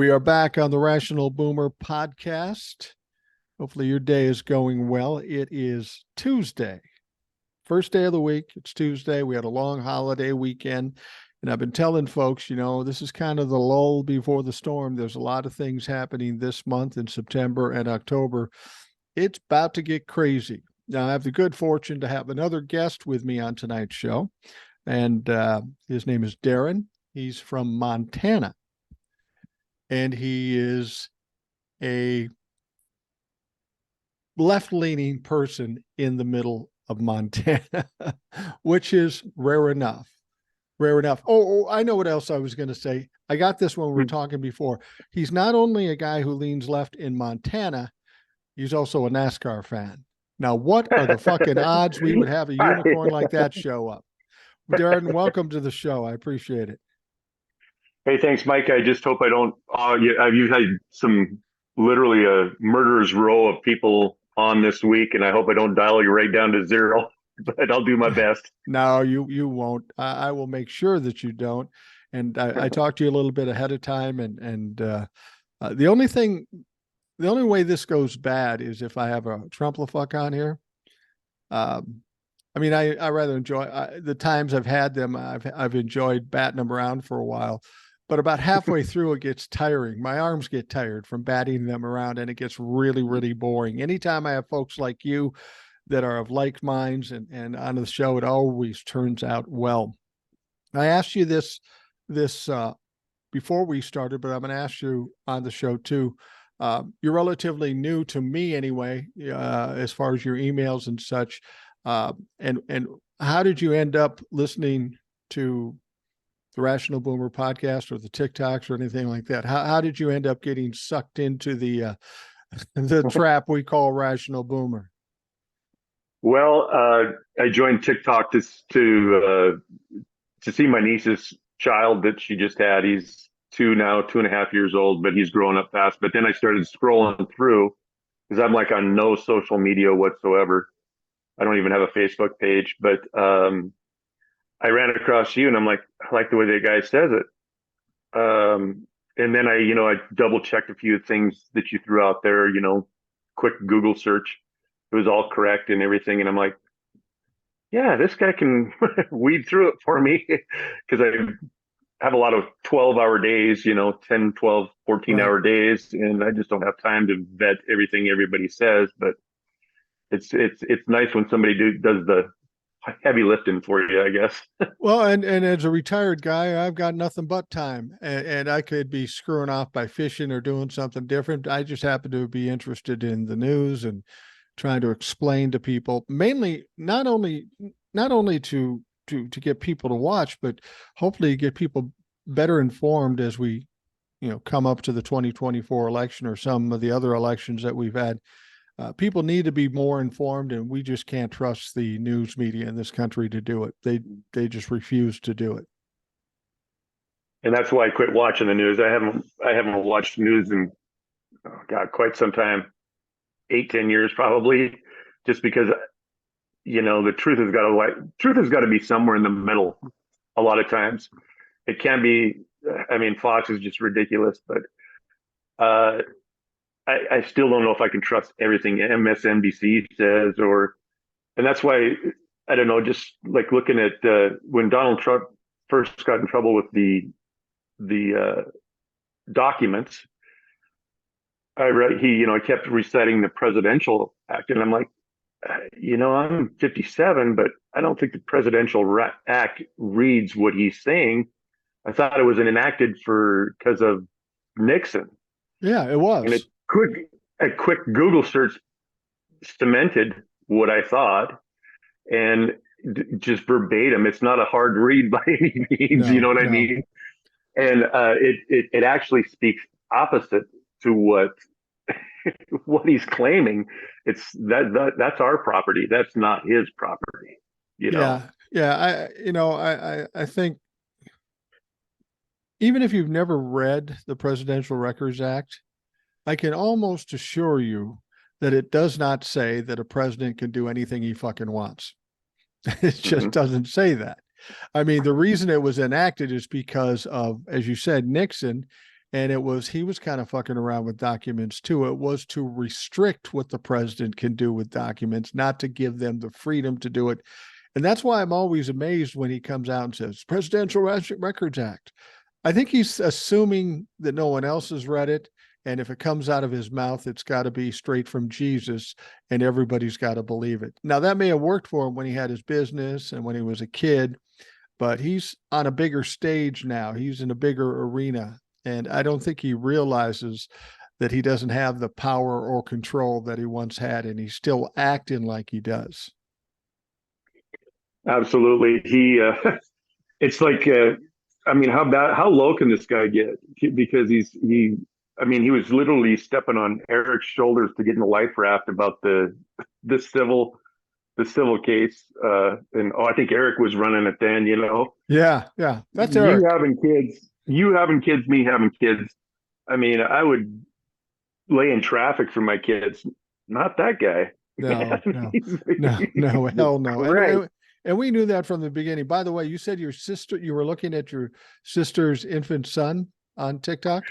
We are back on the Rational Boomer podcast. Hopefully your day is going well. It is Tuesday, first day of the week. It's Tuesday. We had a long holiday weekend, and I've been telling folks, this is kind of the lull before the storm. There's a lot of things happening this month in September and October. It's about to get crazy. Now, I have the good fortune to have another guest with me on tonight's show, and his name is Darren. He's from Montana. And he is a left-leaning person in the middle of Montana, which is rare enough. Rare enough. Oh, I know what else I was going to say. I got this when we were talking before. He's not only a guy who leans left in Montana, he's also a NASCAR fan. Now, what are the fucking odds we would have a unicorn like that show up? Darren, welcome to the show. I appreciate it. Hey, thanks, Mike. I just hope I don't. You've had literally a murderer's row of people on this week, and I hope I don't dial you right down to zero. But I'll do my best. No, you won't. I will make sure that you don't. And I talked to you a little bit ahead of time, and the only way this goes bad is if I have a Trump-la-fuck on here. I rather enjoy the times I've had them. I've enjoyed batting them around for a while. But about halfway through, it gets tiring. My arms get tired from batting them around, and it gets really, really boring. Anytime I have folks like you that are of like minds and on the show, it always turns out well. I asked you this before we started, but I'm going to ask you on the show too. You're relatively new to me anyway, as far as your emails and such. And how did you end up listening to the Rational Boomer podcast or the TikToks or anything like that? How did you end up getting sucked into the trap we call Rational Boomer? Well, I joined TikTok to see my niece's child that she just had. He's 2.5 years old, but he's growing up fast. But then I started scrolling through because I'm like on no social media whatsoever. I don't even have a Facebook page, but I ran across you and I'm like, I like the way the guy says it. And then I double checked a few things that you threw out there, quick Google search. It was all correct and everything. And I'm like, yeah, this guy can weed through it for me because I have a lot of 12-hour days, 10, 12, 14-hour days. And I just don't have time to vet everything everybody says. But it's nice when somebody does the heavy lifting for you, I guess. Well, and as a retired guy, I've got nothing but time, and I could be screwing off by fishing or doing something different. I just happen to be interested in the news and trying to explain to people, mainly not only to get people to watch, but hopefully get people better informed as we, come up to the 2024 election or some of the other elections that we've had. People need to be more informed, and we just can't trust the news media in this country to do it. They just refuse to do it. And that's why I quit watching the news. I haven't watched news in quite some time, 8-10 years probably, just because the truth has got to be somewhere in the middle. A lot of times, it can be. Fox is just ridiculous, but I still don't know if I can trust everything MSNBC says, and that's why, I don't know, just like looking at when Donald Trump first got in trouble with the documents, I kept reciting the Presidential Act, and I'm like, I'm 57, but I don't think the Presidential Act reads what he's saying. I thought it was enacted because of Nixon. Yeah, it was. And a quick Google search cemented what I thought, and just verbatim. It's not a hard read by any means. You know what I mean? And it actually speaks opposite to what he's claiming. It's that's our property. That's not his property. Yeah. I think even if you've never read the Presidential Records Act, I can almost assure you that it does not say that a president can do anything he fucking wants. It just doesn't say that. The reason it was enacted is because of, as you said, Nixon. And he was kind of fucking around with documents too. It was to restrict what the president can do with documents, not to give them the freedom to do it. And that's why I'm always amazed when he comes out and says, Presidential Records Act. I think he's assuming that no one else has read it. And if it comes out of his mouth, it's got to be straight from Jesus, and everybody's got to believe it. Now, that may have worked for him when he had his business and when he was a kid, but he's on a bigger stage now. He's in a bigger arena. And I don't think he realizes that he doesn't have the power or control that he once had, and he's still acting like he does. Absolutely. It's like, I mean, how low can this guy get? Because I mean, he was literally stepping on Eric's shoulders to get in the life raft about the civil case. And I think Eric was running it then, Yeah. That's Eric. You having kids, me having kids. I mean, I would lay in traffic for my kids. Not that guy. No, hell no. Right. And we knew that from the beginning. By the way, you said you were looking at your sister's infant son on TikTok?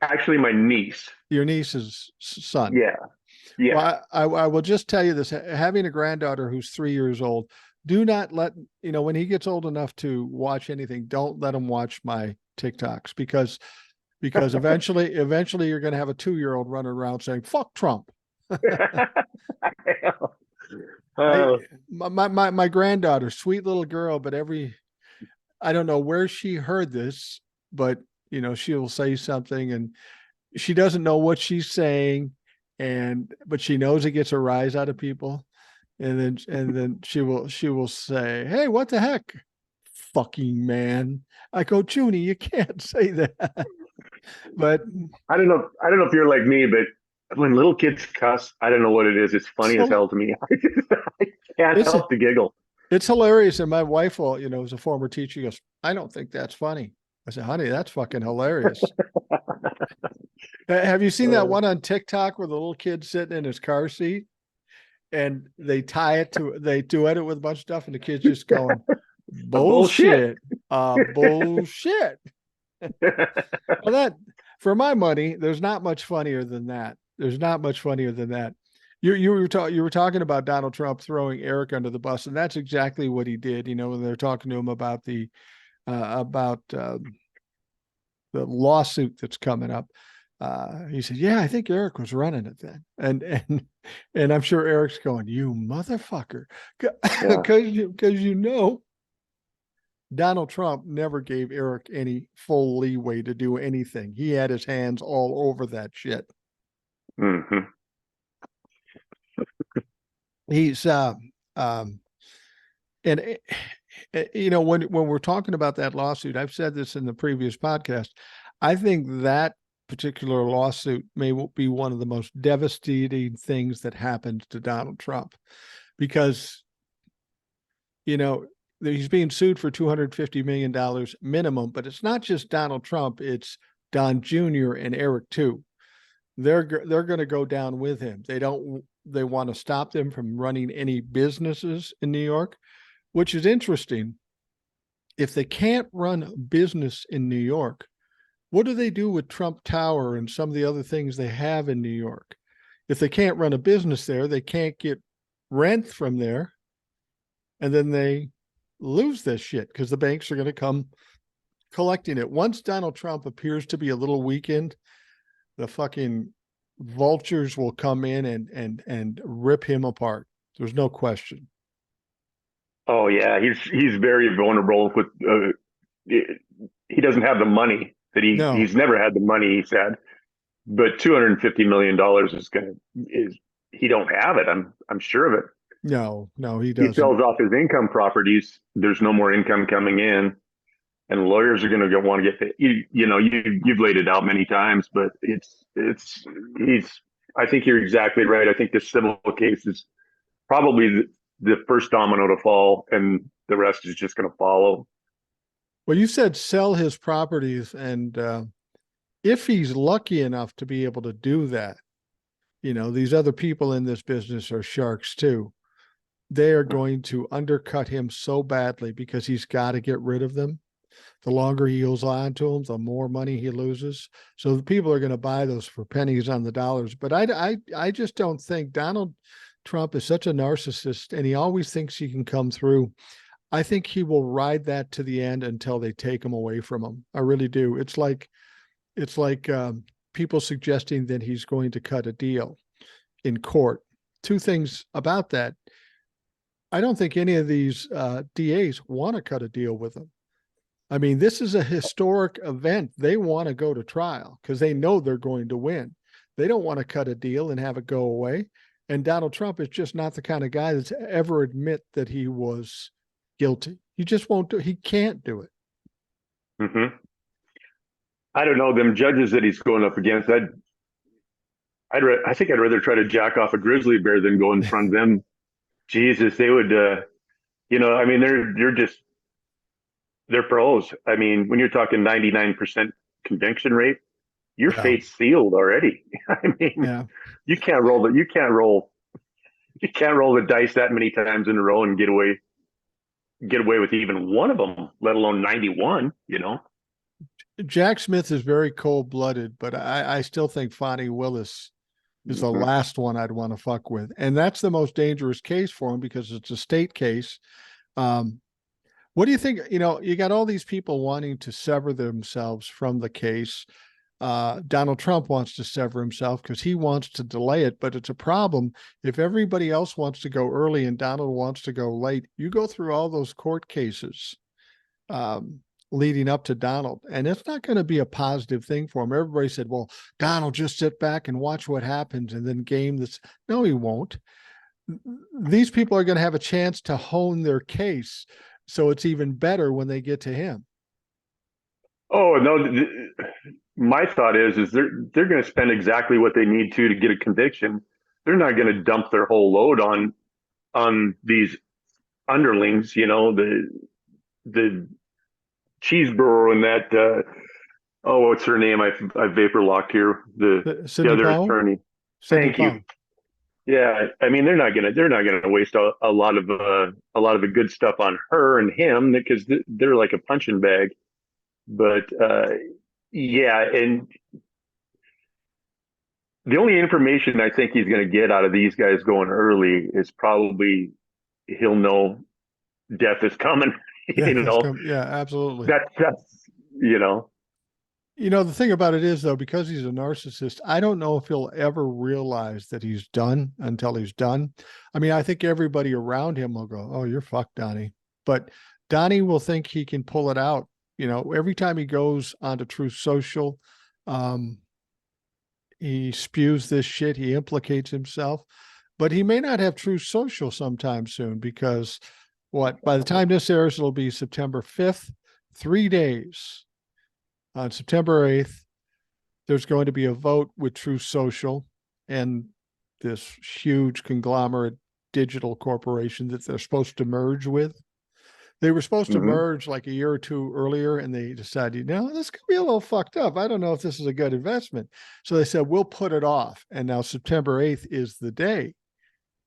Actually, my niece. Your niece's son. Yeah. Well, I will just tell you this, having a granddaughter who's 3 years old, do not let, when he gets old enough to watch anything, don't let him watch my TikToks because eventually you're going to have a 2-year-old running around saying, fuck Trump. My granddaughter, sweet little girl, but I don't know where she heard this, but she'll say something and she doesn't know what she's saying, but she knows it gets a rise out of people. And then she will say, hey, what the heck? Fucking man. I go, Junie, you can't say that. But I don't know if you're like me, but when little kids cuss, I don't know what it is. It's funny as hell to me. I can't help to giggle. It's hilarious. And my wife, as a former teacher, goes, I don't think that's funny. I said, honey, that's fucking hilarious. Have you seen that one on TikTok where the little kid's sitting in his car seat and they duet it with a bunch of stuff and the kid's just going, bullshit. Bullshit. Well, that, for my money, there's not much funnier than that. You were talking about Donald Trump throwing Eric under the bus, and that's exactly what he did. When they're talking to him about the lawsuit that's coming up, he said, "Yeah, I think Eric was running it then," and I'm sure Eric's going, "You motherfucker," because Donald Trump never gave Eric any full leeway to do anything. He had his hands all over that shit. Mm-hmm. He's when we're talking about that lawsuit, I've said this in the previous podcast, I think that particular lawsuit may be one of the most devastating things that happened to Donald Trump, because he's being sued for $250 million minimum, but it's not just Donald Trump, it's Don Jr. and Eric too. They're going to go down with him. They want to stop them from running any businesses in New York, which is interesting. If they can't run business in New York, what do they do with Trump Tower and some of the other things they have in New York? If they can't run a business there, they can't get rent from there. And then they lose this shit because the banks are going to come collecting it. Once Donald Trump appears to be a little weakened, the fucking vultures will come in and rip him apart. There's no question. Oh yeah, he's very vulnerable with. He doesn't have the money that he's never had the money, he said, but $250 million he don't have it. I'm sure of it. No, he doesn't. He sells off his income properties. There's no more income coming in, and lawyers are going to want to get paid. You've laid it out many times, but I think you're exactly right. I think this civil case is probably the first domino to fall, and the rest is just going to follow. Well, you said sell his properties, and if he's lucky enough to be able to do that, these other people in this business are sharks too. They are going to undercut him so badly because he's got to get rid of them. The longer he holds on to them, the more money he loses. So the people are going to buy those for pennies on the dollars. But I just don't think Donald Trump is such a narcissist, and he always thinks he can come through. I think he will ride that to the end until they take him away from him. I really do. It's like people suggesting that he's going to cut a deal in court. Two things about that. I don't think any of these DAs want to cut a deal with him. I mean, this is a historic event. They want to go to trial because they know they're going to win. They don't want to cut a deal and have it go away. And Donald Trump is just not the kind of guy that's ever admit that he was guilty. He just won't do. He can't do it. Mm-hmm. I don't know, them judges that he's going up against. I think I'd rather try to jack off a grizzly bear than go in front of them. Jesus, they would. I mean, they're pros. I mean, when you're talking 99% conviction rate, your fate's sealed already. I mean, you can't roll the dice that many times in a row and get away with even one of them, let alone 91. Jack Smith is very cold-blooded, but I still think Fonnie Willis is the last one I'd want to fuck with. And that's the most dangerous case for him because it's a state case. What do you think? You got all these people wanting to sever themselves from the case. Donald Trump wants to sever himself because he wants to delay it, but it's a problem. If everybody else wants to go early and Donald wants to go late, you go through all those court cases leading up to Donald, and it's not going to be a positive thing for him. Everybody said, well, Donald, just sit back and watch what happens and then game this. No, he won't. These people are going to have a chance to hone their case. So it's even better when they get to him. Oh, no. My thought is they're going to spend exactly what they need to get a conviction. They're not going to dump their whole load on these underlings, the cheeseburger and that, what's her name? I vapor locked here. The other attorney. Thank you. Yeah, I mean they're not gonna waste a lot of the good stuff on her and him because they're like a punching bag. But yeah, and the only information I think he's gonna get out of these guys going early is probably he'll know death is coming. Yeah, absolutely. That's the thing about it is though, because he's a narcissist, I don't know if he'll ever realize that he's done until he's done. I mean, I think everybody around him will go, "Oh, you're fucked, Donnie," but Donnie will think he can pull it out. Every time he goes onto Truth Social, he spews this shit. He implicates himself, but he may not have Truth Social sometime soon because by the time this airs, it'll be September 5th, 3 days. On September 8th, there's going to be a vote with Truth Social and this huge conglomerate digital corporation that they're supposed to merge with. They were supposed to merge like a year or two earlier, and they decided, this could be a little fucked up. I don't know if this is a good investment. So they said, we'll put it off. And now September 8th is the day.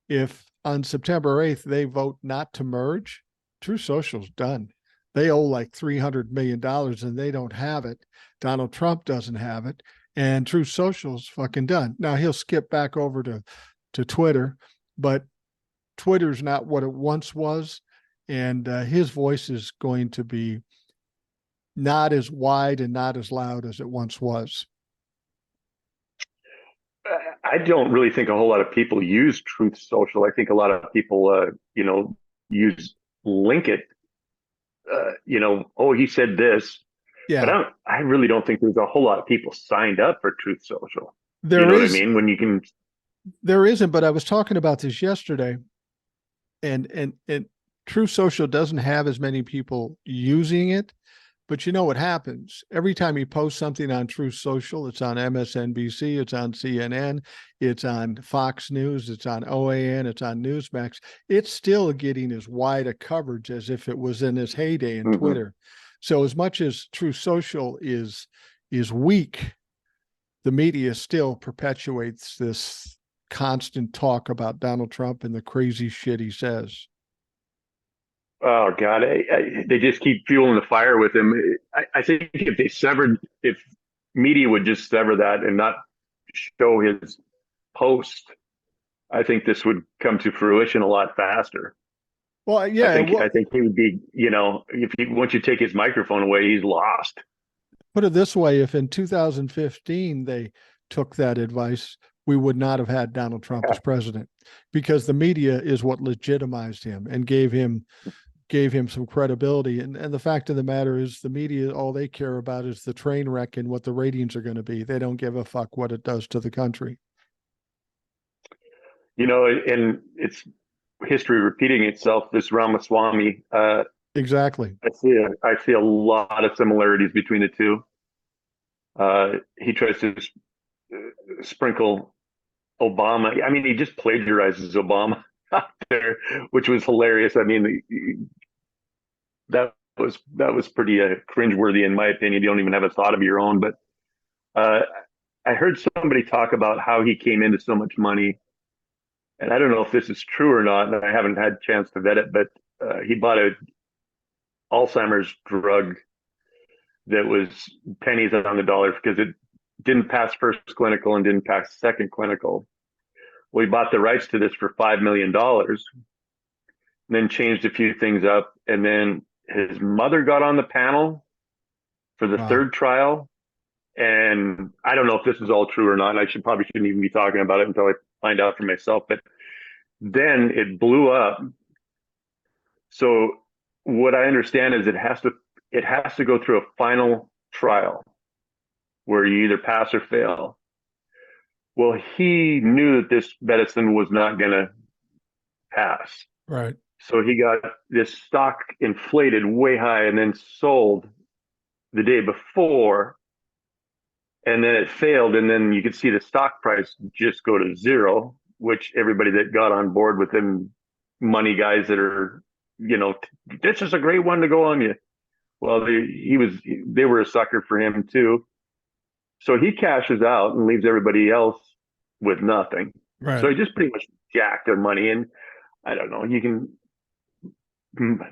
If on September 8th they vote not to merge, Truth Social's done. They owe like $300 million and they don't have it. Donald Trump doesn't have it. And Truth Social's fucking done. Now he'll skip back over to Twitter, but Twitter's not what it once was. And his voice is going to be not as wide and not as loud as it once was. I don't really think a whole lot of people use Truth Social. I think a lot of people, use Linkit. He said this. Yeah. But I really don't think there's a whole lot of people signed up for Truth Social. What I mean? When you can. There isn't, but I was talking about this yesterday, and Truth Social doesn't have as many people using it, but you know what happens? Every time you post something on Truth Social, it's on MSNBC, it's on CNN, it's on Fox News, it's on OAN, it's on Newsmax. It's still getting as wide a coverage as if it was in its heyday in Twitter. So as much as Truth Social is weak, the media still perpetuates this constant talk about Donald Trump and the crazy shit he says. Oh God, they just keep fueling the fire with him. I think if media would just sever that and not show his post, I think this would come to fruition a lot faster. Well, yeah, I well, think he would be, if you once you take his microphone away, he's lost. put it this way, if in 2015 they took that advice, we would not have had Donald Trump as president because the media is what legitimized him and gave him some credibility. And the fact of the matter is the media, all they care about is the train wreck and what the ratings are going to be. They don't give a fuck what it does to the country. And it's history repeating itself. This Ramaswamy, Exactly. I see a lot of similarities between the two. He tries to sprinkle Obama. I mean, he just plagiarizes Obama out there, which was hilarious. I mean, that was pretty cringeworthy in my opinion. You don't even have a thought of your own. But uh, I heard somebody talk about how he came into so much money, and I don't know if this is true or not. And I haven't had a chance to vet it, but he bought a Alzheimer's drug that was pennies on the dollar because it didn't pass first clinical and didn't pass second clinical. Well, he bought the rights to this for $5 million, then changed a few things up, and then his mother got on the panel for the Wow. third trial. And I don't know if this is all true or not. And probably shouldn't even be talking about it until I find out for myself. But then it blew up. So what I understand is it has to go through a final trial where you either pass or fail. Well, he knew that this medicine was not going to pass. Right. So he got this stock inflated way high and then sold the day before. And then it failed. And then you could see the stock price just go to zero, which everybody that got on board with him, money guys that are, this is a great one to go on you. Well, they were a sucker for him too. So he cashes out and leaves everybody else with nothing. Right. So he just pretty much jacked their money. And I don't know,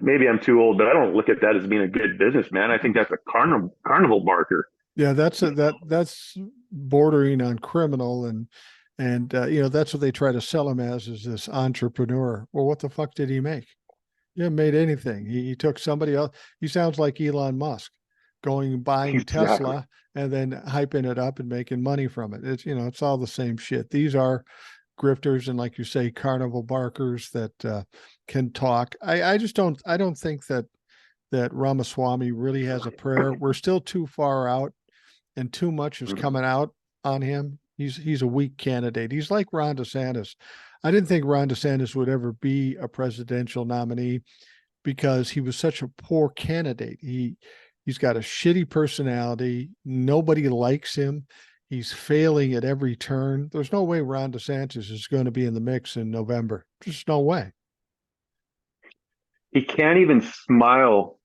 maybe I'm too old, but I don't look at that as being a good businessman. I think that's a carnival barker. Yeah, that's bordering on criminal and that's what they try to sell him as is this entrepreneur. Well, what the fuck did he make? He haven't made anything. He took somebody else. He sounds like Elon Musk going buying Exactly. Tesla and then hyping it up and making money from it. It's all the same shit. These are grifters and like you say, carnival barkers that can talk. I don't think that Ramaswamy really has a prayer. We're still too far out and too much is Mhm. coming out on him. He's a weak candidate. He's like Ron DeSantis. I didn't think Ron DeSantis would ever be a presidential nominee because he was such a poor candidate. He's got a shitty personality. Nobody likes him. He's failing at every turn. There's no way Ron DeSantis is going to be in the mix in November. Just no way. He can't even smile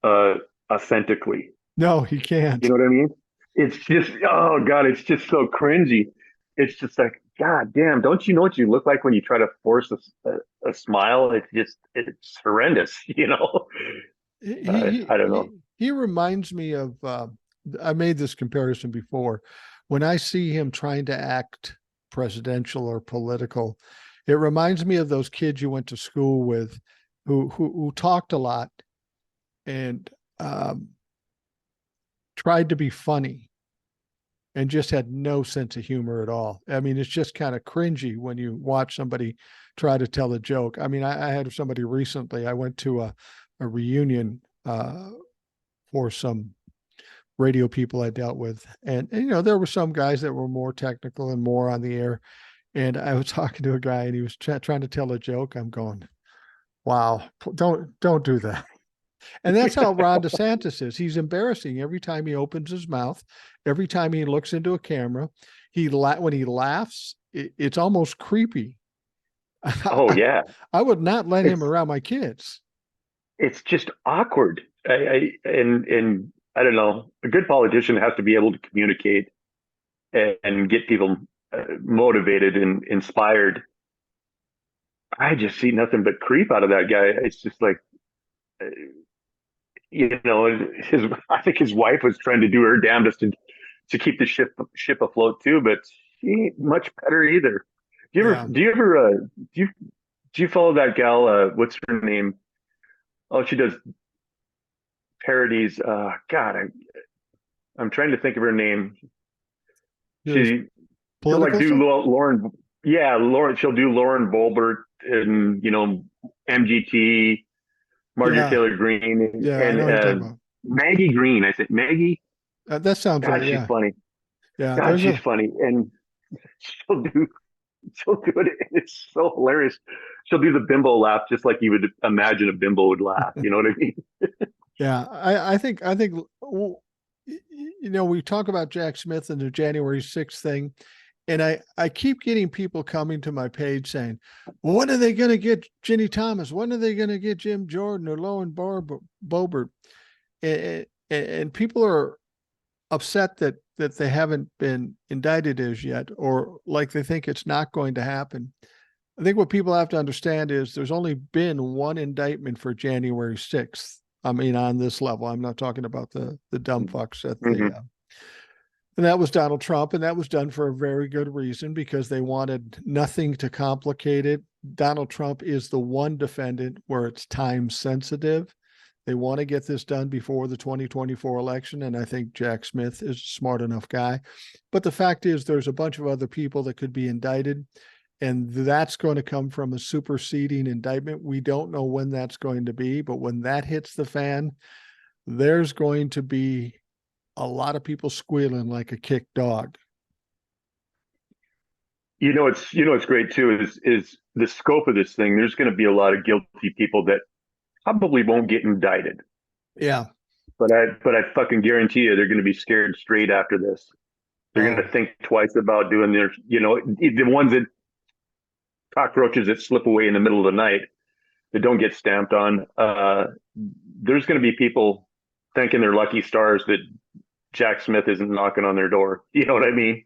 uh, authentically. No, he You can't. know what I mean? It's just, oh God, it's just so cringy. It's just like, God damn, don't you know what you look like when you try to force a smile? It's horrendous, you know? I don't know. He reminds me of I made this comparison before. When I see him trying to act presidential or political, it reminds me of those kids you went to school with who talked a lot and um, tried to be funny and just had no sense of humor at all. I mean, it's just kind of cringy when you watch somebody try to tell a joke. I mean, I had somebody recently, I went to a reunion for some radio people I dealt with. And there were some guys that were more technical and more on the air. And I was talking to a guy and he was trying to tell a joke. I'm going, wow, don't do that. And that's how Ron DeSantis is. He's embarrassing every time he opens his mouth, every time he looks into a camera. When he laughs, it's almost creepy. Oh I, yeah. I would not let him It's around my kids. it's just awkward. And I don't know. A good politician has to be able to communicate and get people motivated and inspired. I just see nothing but creep out of that guy. It's just like you know, I think his wife was trying to do her damnedest to keep the ship afloat too, but she ain't much better either. Yeah. Do you follow that gal? What's her name? Oh, she does parodies. God, I'm trying to think of her name. His She she'll like political do stuff. Lauren. Yeah, Lauren. She'll do Lauren Boebert and MGT, Marjorie Yeah. Taylor Greene, Yeah. I and know who you're talking about. Maggie Green. I think Maggie. That sounds right. God, she's Yeah. funny. Yeah. God, There's she's a, funny, and she'll do she'll do it. It's so hilarious. She'll do the bimbo laugh just like you would imagine a bimbo would laugh. You know what I mean? yeah. I think, we talk about Jack Smith and the January 6th thing. And I keep getting people coming to my page saying, well, when are they going to get Ginny Thomas? When are they going to get Jim Jordan or Lowen Bobert? And people are upset that they haven't been indicted as yet, or like they think it's not going to happen. I think what people have to understand is there's only been one indictment for January 6th. I mean, on this level, I'm not talking about the dumb fucks at Mm-hmm. and that was Donald Trump, and that was done for a very good reason because they wanted nothing to complicate it. Donald Trump is the one defendant where it's time sensitive. They want to get this done before the 2024 election, and I think Jack Smith is a smart enough guy. But the fact is, there's a bunch of other people that could be indicted, and that's going to come from a superseding indictment. We don't know when that's going to be, but when that hits the fan, there's going to be a lot of people squealing like a kicked dog. It's great too is the scope of this thing. There's going to be a lot of guilty people that probably won't get indicted, Yeah. but I fucking guarantee you they're going to be scared straight after this. They're going Oh, to think twice about doing their, the ones that cockroaches that slip away in the middle of the night that don't get stamped on. There's going to be people thanking their lucky stars that Jack Smith isn't knocking on their door. You know what I mean?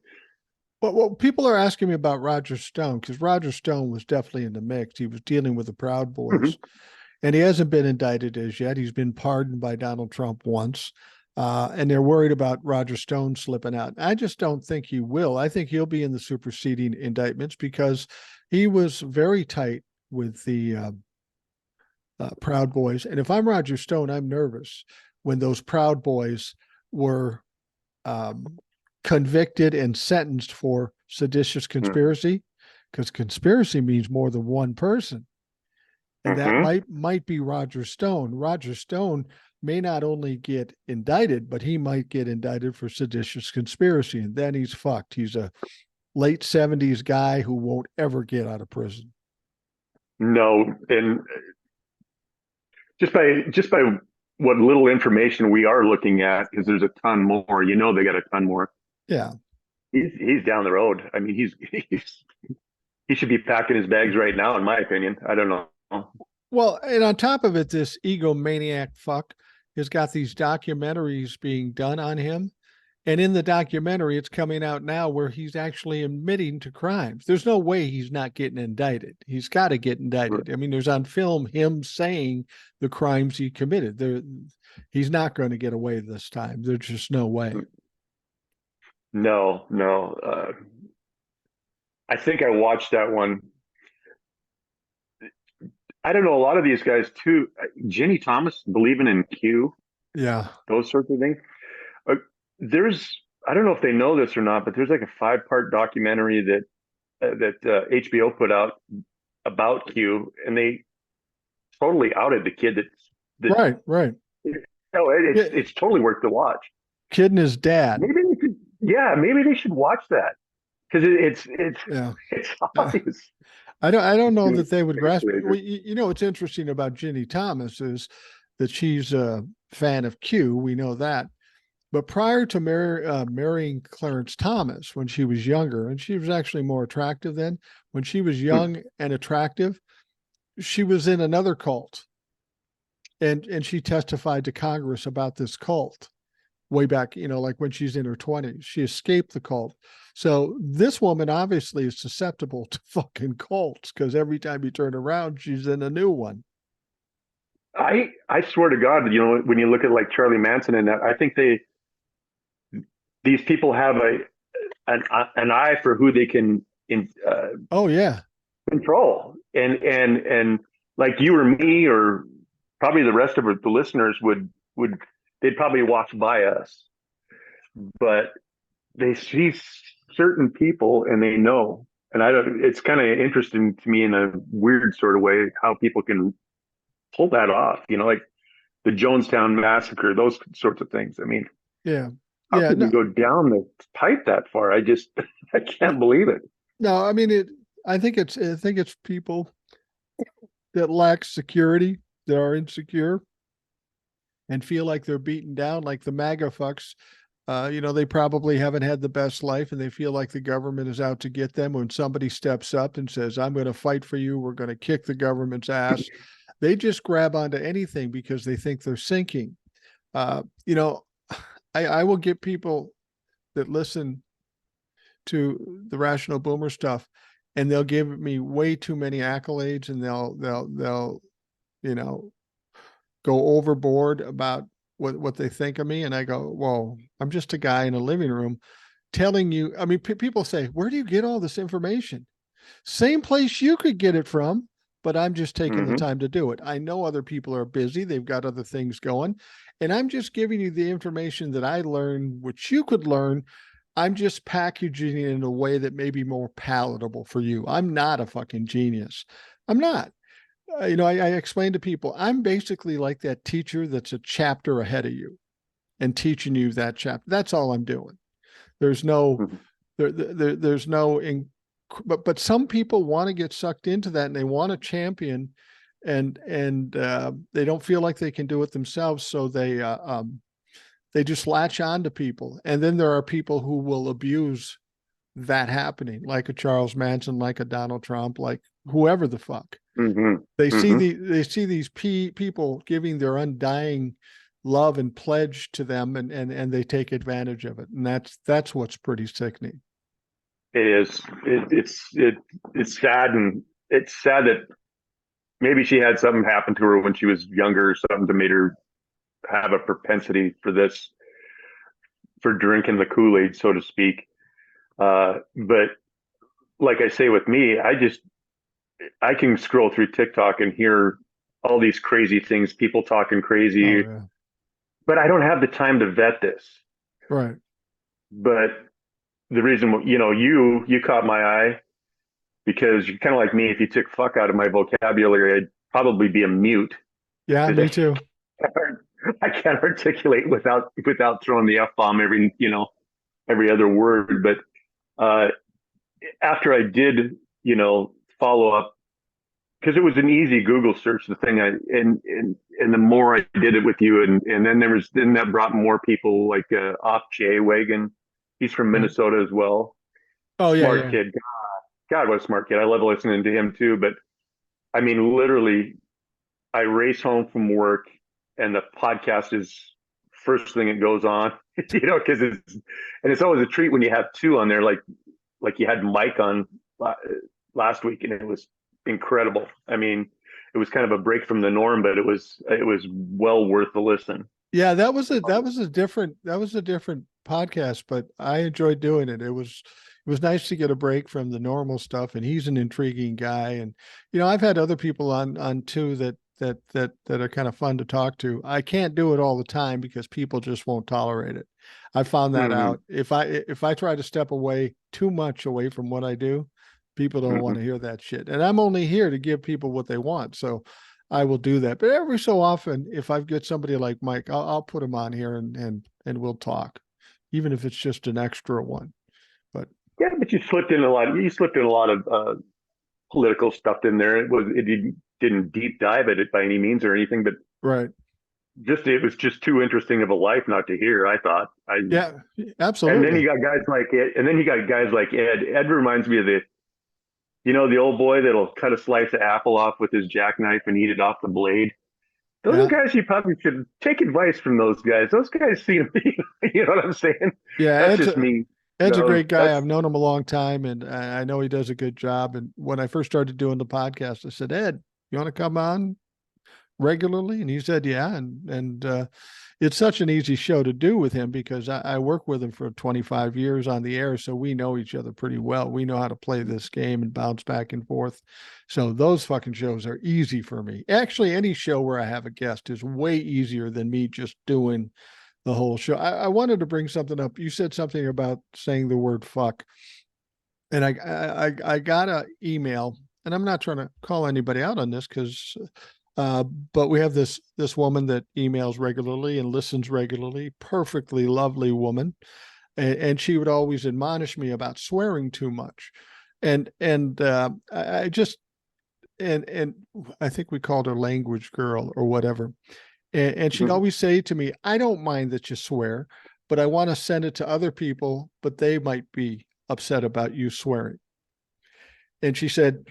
well, people are asking me about Roger Stone because Roger Stone was definitely in the mix. He was dealing with the Proud Mm-hmm. Boys, and he hasn't been indicted as yet. He's been pardoned by Donald Trump once, and they're worried about Roger Stone slipping out. I just don't think he will. I think he'll be in the superseding indictments because he was very tight with the Proud Boys. And if I'm Roger Stone, I'm nervous when those Proud Boys were um, convicted and sentenced for seditious conspiracy, because conspiracy means more than one person, and that Mm-hmm. might be Roger Stone. Roger Stone may not only get indicted, but he might get indicted for seditious conspiracy, and then he's fucked. He's a late 70s guy who won't ever get out of prison. No, and just by what little information we are looking at, because there's a ton more. They got a ton more. Yeah. He's down the road. I mean, he should be packing his bags right now, in my opinion. I don't know. Well, and on top of it, this egomaniac fuck has got these documentaries being done on him. And in the documentary, it's coming out now where he's actually admitting to crimes. There's no way he's not getting indicted. He's got to get indicted. I mean, there's on film him saying the crimes he committed. He's not going to get away this time. There's just no way. No, no. I think I watched that one. I don't know. A lot of these guys too. Jenny Thomas believing in Q, Yeah. those sorts of things. Uh, there's, I don't know if they know this or not, but there's like a 5-part documentary that HBO put out about Q, and they totally outed the kid that. Right. Right. No, Yeah. it's totally worth the watch. Kid and his dad. Maybe they could, yeah, maybe they should watch that because Yeah. it's Uh, obvious. I don't know Dude, that they would grasp it. later. Well, what's interesting about Ginny Thomas is that she's a fan of Q. We know that. But prior to marrying Clarence Thomas when she was younger, and she was actually more attractive then, when she was Hmm. young and attractive, she was in another cult. And she testified to Congress about this cult way back, like when she's in her 20s. She escaped the cult. So this woman obviously is susceptible to fucking cults because every time you turn around, she's in a new one. I swear to God, when you look at like Charlie Manson and that, I think these people have an eye for who they can Oh yeah. control, and like you or me or probably the rest of the listeners would they'd probably watch by us, but they see certain people and they know. And I don't. It's kind of interesting to me in a weird sort of way how people can pull that off. Like the Jonestown massacre, those sorts of things. I mean, Yeah. how Yeah. could you No, go down the pipe that far? I just I can't believe it. no, I mean I think it's people that lack security, that are insecure and feel like they're beaten down, like the MAGA fucks. They probably haven't had the best life and they feel like the government is out to get them. When somebody steps up and says, I'm going to fight for you, we're going to kick the government's ass, they just grab onto anything because they think they're sinking. Uh, you know, I will get people that listen to the Rational Boomer stuff and they'll give me way too many accolades and they'll, you know, go overboard about what they think of me. And I go, well, I'm just a guy in a living room telling you. I mean, people say, where do you get all this information? Same place you could get it from, but I'm just taking the Hmm. time to do it. I know other people are busy, they've got other things going, and I'm just giving you the information that I learned, which you could learn. I'm just packaging it in a way that may be more palatable for you. I'm not a fucking genius. I'm not. I explain to people, I'm basically like that teacher that's a chapter ahead of you and teaching you that chapter. That's all I'm doing. There's no, Hmm. there's no, but some people want to get sucked into that and they want to champion and they don't feel like they can do it themselves. So they just latch on to people. And then there are people who will abuse that happening, like a Charles Manson, like a Donald Trump, like whoever the fuck. Hmm. They Hmm. see these people giving their undying love and pledge to them, and they take advantage of it, and that's what's pretty sickening. It is. It's sad, and it's sad that maybe she had something happen to her when she was younger, or something that made her have a propensity for this, for drinking the Kool-Aid, so to speak. But like I say with me, I can scroll through TikTok and hear all these crazy things, people talking Oh crazy, yeah, but I don't have the time to vet this. right. But the reason, you caught my eye because you're kind of like me. If you took fuck out of my vocabulary, I'd probably be a mute Yeah, because me too. I can't articulate without throwing the f bomb every other word. But uh, after I did, follow up because it was an easy Google search. The thing and the more I did it with you, and then that brought more people like off J Wagon. He's from Right. Minnesota as well. Oh yeah, Smart yeah, kid. God, what a smart kid. I love listening to him too. But I mean, literally, I race home from work and the podcast is first thing that goes on, because it's always a treat when you have two on there, like you had Mike on last week, and it was incredible. I mean, it was kind of a break from the norm, but it was well worth the listen. yeah. That was a different podcast, but I enjoyed doing it. It was nice to get a break from the normal stuff, and he's an intriguing guy. And I've had other people on too that are kind of fun to talk to. I can't do it all the time because people just won't tolerate it. I found that Mm-hmm. out. If I try to step away too much away from what I do, people don't Mm-hmm. want to hear that shit. And I'm only here to give people what they want. So I will do that. But every so often, if I get somebody like Mike, I'll put him on here and we'll talk, even if it's just an extra one. But Yeah, but you slipped in a lot of political stuff in there. It didn't deep dive at it by any means or anything, but right. it was just too interesting of a life not to hear. I thought. Yeah, And then absolutely. you got guys like Ed, and then you got guys like Ed. Ed reminds me of the old boy that'll cut a slice of apple off with his jackknife and eat it off the blade. Those are Yeah. guys you probably should take advice from those guys. Those guys seem, you know what I'm saying? Yeah. That's just me. Ed's a great guy. That's I've known him a long time and I know he does a good job. And when I first started doing the podcast, I said, Ed, you want to come on? regularly? And he said, yeah. And it's such an easy show to do with him because I work with him for 25 years on the air. So we know each other pretty well. We know how to play this game and bounce back and forth. So those fucking shows are easy for me. Actually, any show where I have a guest is way easier than me just doing the whole show. I wanted to bring something up. You said something about saying the word fuck. And I got an email, and I'm not trying to call anybody out on this because but we have this woman that emails regularly and listens regularly, perfectly lovely woman, and she would always admonish me about swearing too much, and I just and I think we called her language girl or whatever, and she'd Mhm. always say to me, I don't mind that you swear, but I want to send it to other people, but they might be upset about you swearing. And she said,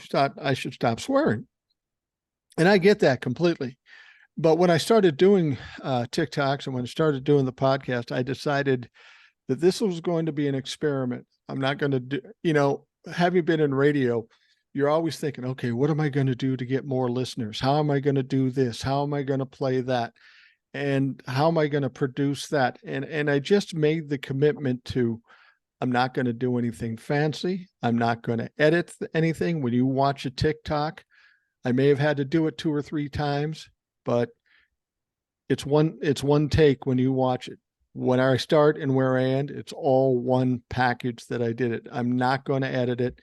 thought I should stop swearing. And I get that completely. But when I started doing TikToks and when I started doing the podcast, I decided that this was going to be an experiment. I'm not going to do, having been in radio, you're always thinking, okay, what am I going to do to get more listeners? How am I going to do this? How am I going to play that? And how am I going to produce that? And I just made the commitment to, I'm not going to do anything fancy. I'm not going to edit anything. When you watch a TikTok, I may have had to do it 2 or 3 times, but it's one take when you watch it. When I start and where I end, it's all one package that I did it. I'm not going to edit it,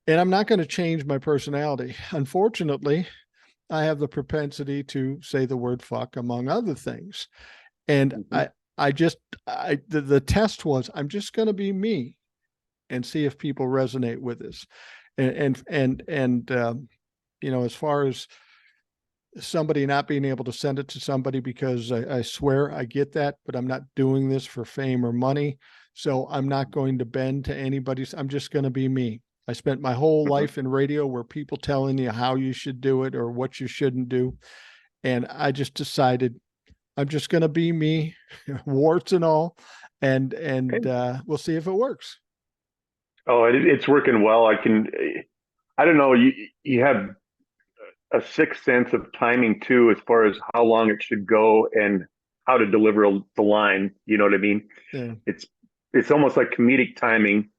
and I'm not going to change my personality. Unfortunately, I have the propensity to say the word fuck among other things. And Mhm. the test was, I'm just going to be me and see if people resonate with this. And as far as somebody not being able to send it to somebody because I swear I get that, but I'm not doing this for fame or money. So I'm not going to bend to anybody's. I'm just going to be me. I spent my whole Mhm. life in radio where people telling you how you should do it or what you shouldn't do. And I just decided I'm just going to be me, warts and all, and Hey. we'll see if it works. Oh, it's working well. I don't know. You have a sixth sense of timing too, as far as how long it should go and how to deliver the line. You know what I mean? Yeah, It's it's almost like comedic timing,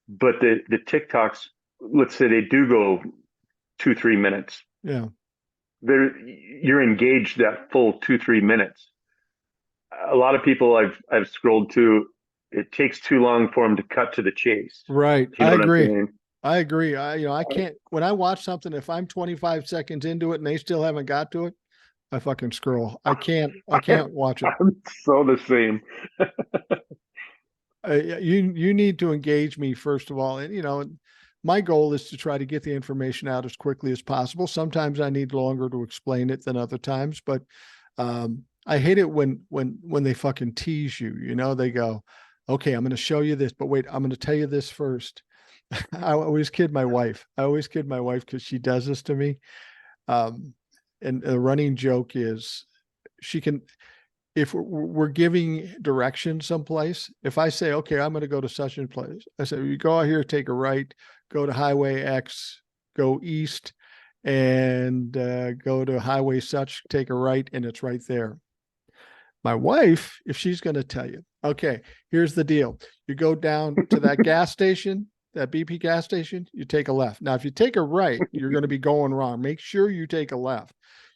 but the TikToks, let's say they do go 2-3 minutes. yeah. You're engaged that full 2-3 minutes. A lot of people I've scrolled to, it takes too long for them to cut to the chase. Right. Do you I know what I'm agree. saying? I agree. I can't, when I watch something, if I'm 25 seconds into it and they still haven't got to it, I fucking scroll. I can't watch it. I'm so the same. You need to engage me first of all. And, my goal is to try to get the information out as quickly as possible. Sometimes I need longer to explain it than other times, but I hate it when they fucking tease you. They go, okay, I'm going to show you this, but wait, I'm going to tell you this first. I always kid my wife. I always kid my wife because she does this to me. Um, and the running joke is she can, if we're giving direction someplace, if I say, okay, I'm going to go to such a place, I say, you go out here, take a right, go to highway X, go east, and go to highway such, take a right, and it's right there. My wife, if she's going to tell you, okay, here's the deal. You go down to that gas station, that BP gas station, you take a left. Now, if you take a right, you're going to be going wrong. Make sure you take a left.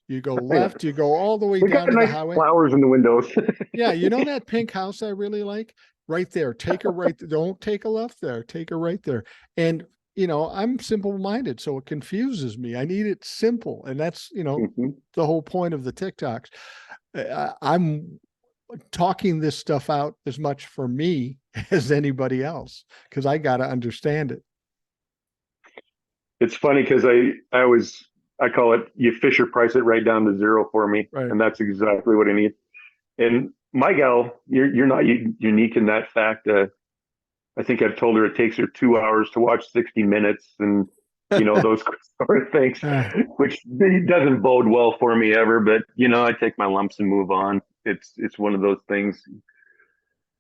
You go Yeah. left, you go all the way We down got to the nice highway. flowers in the windows. Yeah, that pink house I really like? Right there. Take a right. Don't take a left there. Take a right there. And I'm simple minded, so it confuses me. I need it simple. And that's, Mhm. the whole point of the TikToks. I'm talking this stuff out as much for me as anybody else because I got to understand it. It's funny because I call it, you Fisher price it right down to zero for me, Right. and that's exactly what I need. And my gal, you're not unique in that fact. I think I've told her it takes her 2 hours to watch 60 minutes, and those sort of things, Uh, which doesn't bode well for me ever. But I take my lumps and move on. It's one of those things.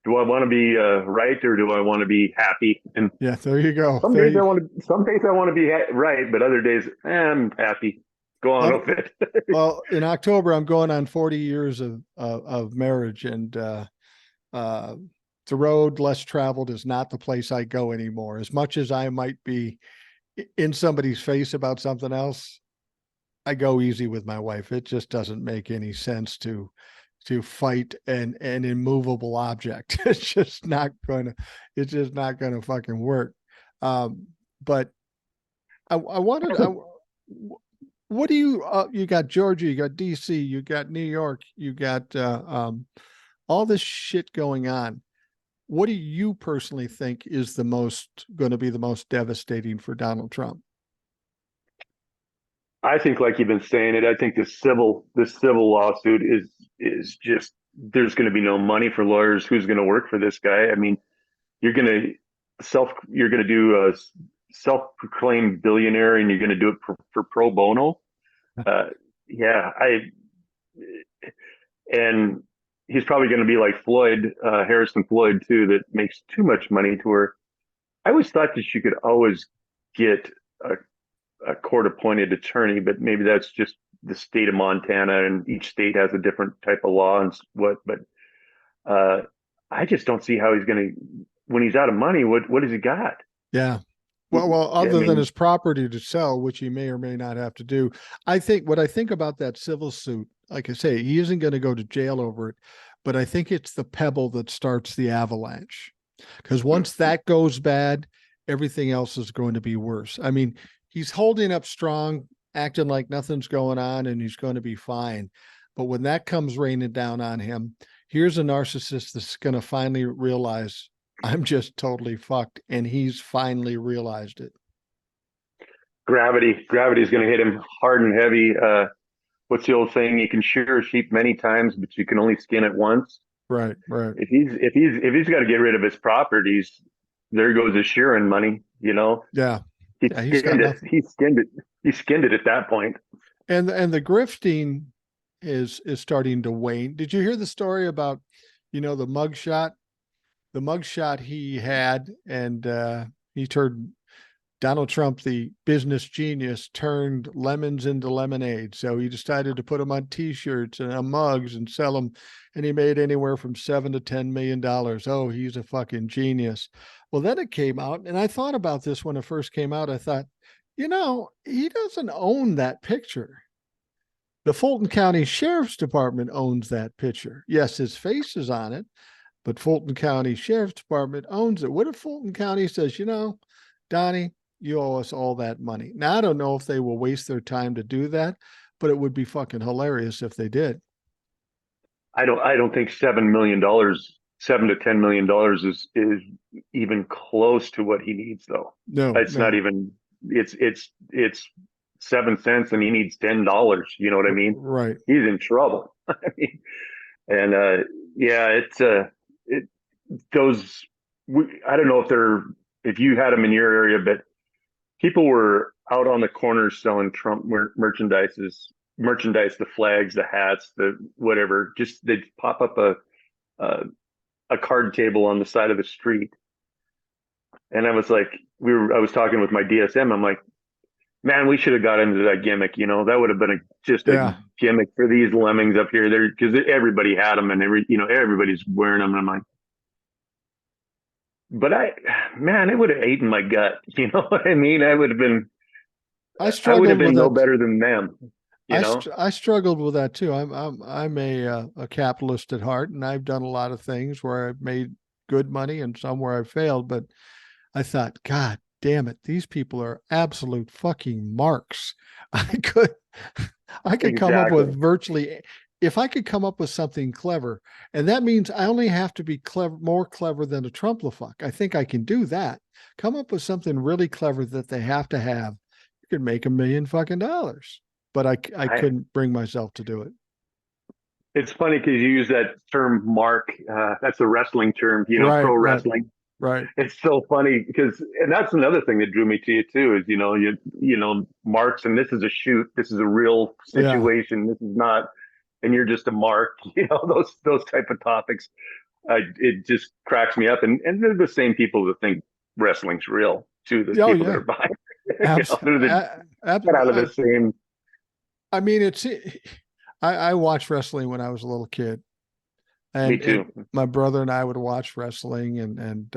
Do I want to be right, or do I want to be happy? And yeah, there you go. some days I want to be right, but other days I'm happy. Go on Well, with it. well, in October, I'm going on 40 years of marriage, and uh, the road less traveled is not the place I go anymore. As much as I might be in somebody's face about something else, I go easy with my wife. It just doesn't make any sense to fight an immovable object. It's just not gonna fucking work. But I wanted what do you got Georgia, you got DC, you got New York, you got all this shit going on. What do you personally think is the most going to be the most devastating for Donald Trump? I think, like you've been saying it, I think this civil lawsuit is just, there's going to be no money for lawyers. Who's going to work for this guy? I mean, you're going to do a self-proclaimed billionaire, and you're going to do it for pro bono. Uh, yeah, and he's probably going to be like Floyd, Harrison Floyd too, that makes too much money to where I always thought that you could always get a court-appointed attorney, but maybe that's just the state of Montana, and each state has a different type of law and what. But uh, I just don't see how he's going to, when he's out of money. What has he got? Yeah. Well, I other than mean, his property to sell, which he may or may not have to do, I think what I think about that civil suit, like I say, he isn't going to go to jail over it, but I think it's the pebble that starts the avalanche. Because once that goes bad, everything else is going to be worse. I mean, he's holding up strong, acting like nothing's going on, and he's going to be fine. But when that comes raining down on him, here's a narcissist that's going to finally realize I'm just totally fucked. And he's finally realized it. gravity is going to hit him hard and heavy. What's the old saying? You can shear a sheep many times, but you can only skin it once. Right, right. If he's got to get rid of his properties, there goes his shearing money. Yeah. He Yeah. He's got skinned it. nothing. He skinned it. He skinned it at that point. And the grifting is starting to wane. Did you hear the story about, the mugshot? The mugshot he had, and he turned Donald Trump, the business genius, turned lemons into lemonade. So he decided to put them on T-shirts and on mugs and sell them, and he made anywhere from $7 to $10 million. Oh, he's a fucking genius. Well, then it came out, and I thought about this when it first came out. I thought, he doesn't own that picture. The Fulton County Sheriff's Department owns that picture. Yes, his face is on it, but Fulton County Sheriff's Department owns it. What if Fulton County says, Donnie, you owe us all that money? Now, I don't know if they will waste their time to do that, but it would be fucking hilarious if they did. I don't think $7 million, $7 to $10 million is even close to what he needs, though. No, It's not no. even. It's 7 cents, and he needs $10. You know what I mean? Right. He's in trouble. I mean, and yeah, it those. I don't know if you had them in your area, but people were out on the corners selling Trump merchandise, the flags, the hats, the whatever. Just they'd pop up a a card table on the side of the street, and I was like, I was talking with my DSM. I'm like, man, we should have got into that gimmick. That would have been just a Yeah. gimmick for these lemmings up here. There, because everybody had them, and everybody's wearing them. And I'm like, but man, it would have eaten my gut. You know what I mean? I I would have struggled with been no that. better than them. You know, I struggled with that too. I'm a capitalist at heart, and I've done a lot of things where I've made good money and some where I've failed. But I thought, God damn it, these people are absolute fucking marks. I could I could come up exactly. with if I could come up with something clever, and that means I only have to be clever, more clever than a Trumplefuck. I think I can do that. Come up with something really clever that they have to have. You could make $1 million fucking dollars, but I I couldn't bring myself to do it. It's funny because you use that term, mark. That's a wrestling term. Right, Pro right, wrestling. right. It's so funny because, and that's another thing that drew me to you too. Is marks, and this is a shoot. This is a real Yeah. situation. This is not, and you're just a mark. Those type of topics. It just cracks me up, and they're the same people that think wrestling's real too. The Oh people that yeah. are buying, Abs- they're the a- ab- get out of the uh, same. I mean, I watched wrestling when I was a little kid, Me and too. my brother and I would watch wrestling, and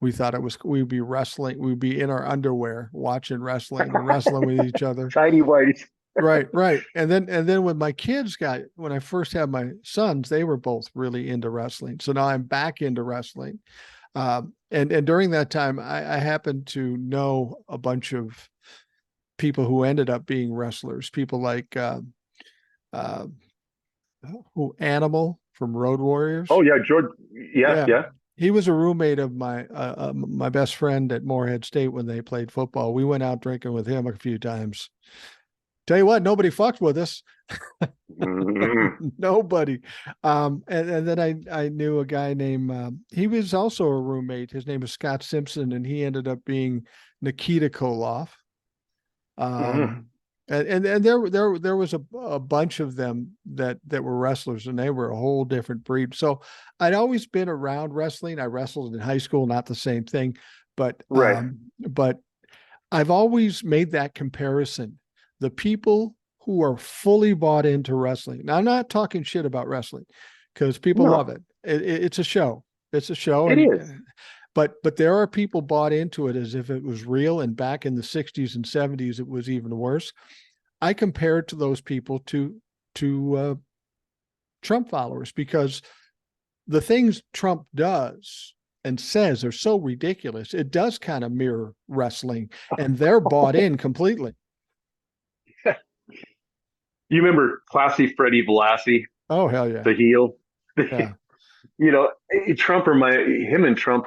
we thought we'd be wrestling, we'd be in our underwear watching wrestling and wrestling with each other. Tiny whities. Right, right. And then when my kids when I first had my sons, they were both really into wrestling. So now I'm back into wrestling. And during that time, I happened to know a bunch of people who ended up being wrestlers. People like uh, who Animal from Road Oh Warriors. yeah, George. Yeah, Yeah, yeah. he was a roommate of my best friend at Morehead State when they played football. We went out drinking with him a few times. Tell you what, nobody fucked with us. Mhm. Nobody. And then I knew a guy named he was also a roommate. His name was Scott Simpson, and he ended up being Nikita Koloff. Mhm. Um, and there was a bunch of them that were wrestlers, and they were a whole different breed. So I'd always been around wrestling. I wrestled in high school, not the same thing, Right. but I've always made that comparison. The people who are fully bought into wrestling. Now, I'm not talking shit about wrestling because people love No, it. It's a show. It's a show, it and is. but there are people bought into it as if it was real. And back in the '60s and '70s, it was even worse. I compare it to those people to Trump followers because the things Trump does and says are so ridiculous. It does kind of mirror wrestling, and they're bought in completely. You remember Classy Freddie Blassie, Oh hell yeah, the heel? yeah. You know, Trump him and Trump,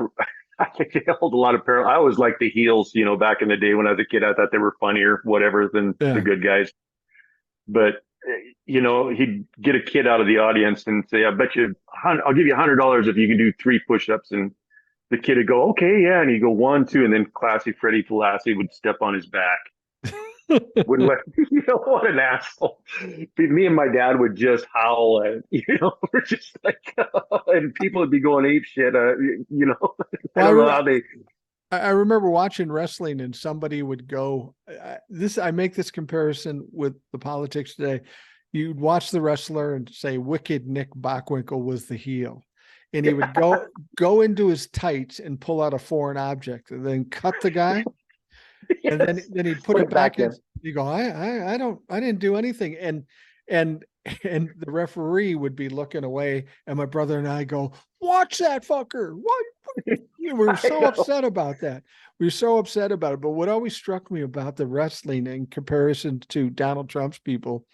I think they hold a lot of parallel. I always liked the heels, back in the day when I was a kid, I thought they were funnier, whatever, than the Yeah. good guys. But, he'd get a kid out of the audience and say, I'll give you $100 if you can do 3 push-ups. And the kid would go, okay, yeah. And he'd go 1, 2. And then Classy Freddie Blassie would step on his back. Wouldn't let what an asshole. Me and my dad would just howl and we're just like and people would be going ape shit. I Well, don't know how they I remember watching wrestling, and somebody would go, I make this comparison with the politics today. You'd watch the wrestler and say Wicked Nick Bockwinkel was the heel. And he would go into his tights and pull out a foreign object and then cut the guy. And yes, then he'd put way it back back in. then. You go, I didn't do anything. And and the referee would be looking away, and my brother and I go, watch that fucker. What? We were I so know. upset about that. We were so upset about it. But what always struck me about the wrestling in comparison to Donald Trump's people,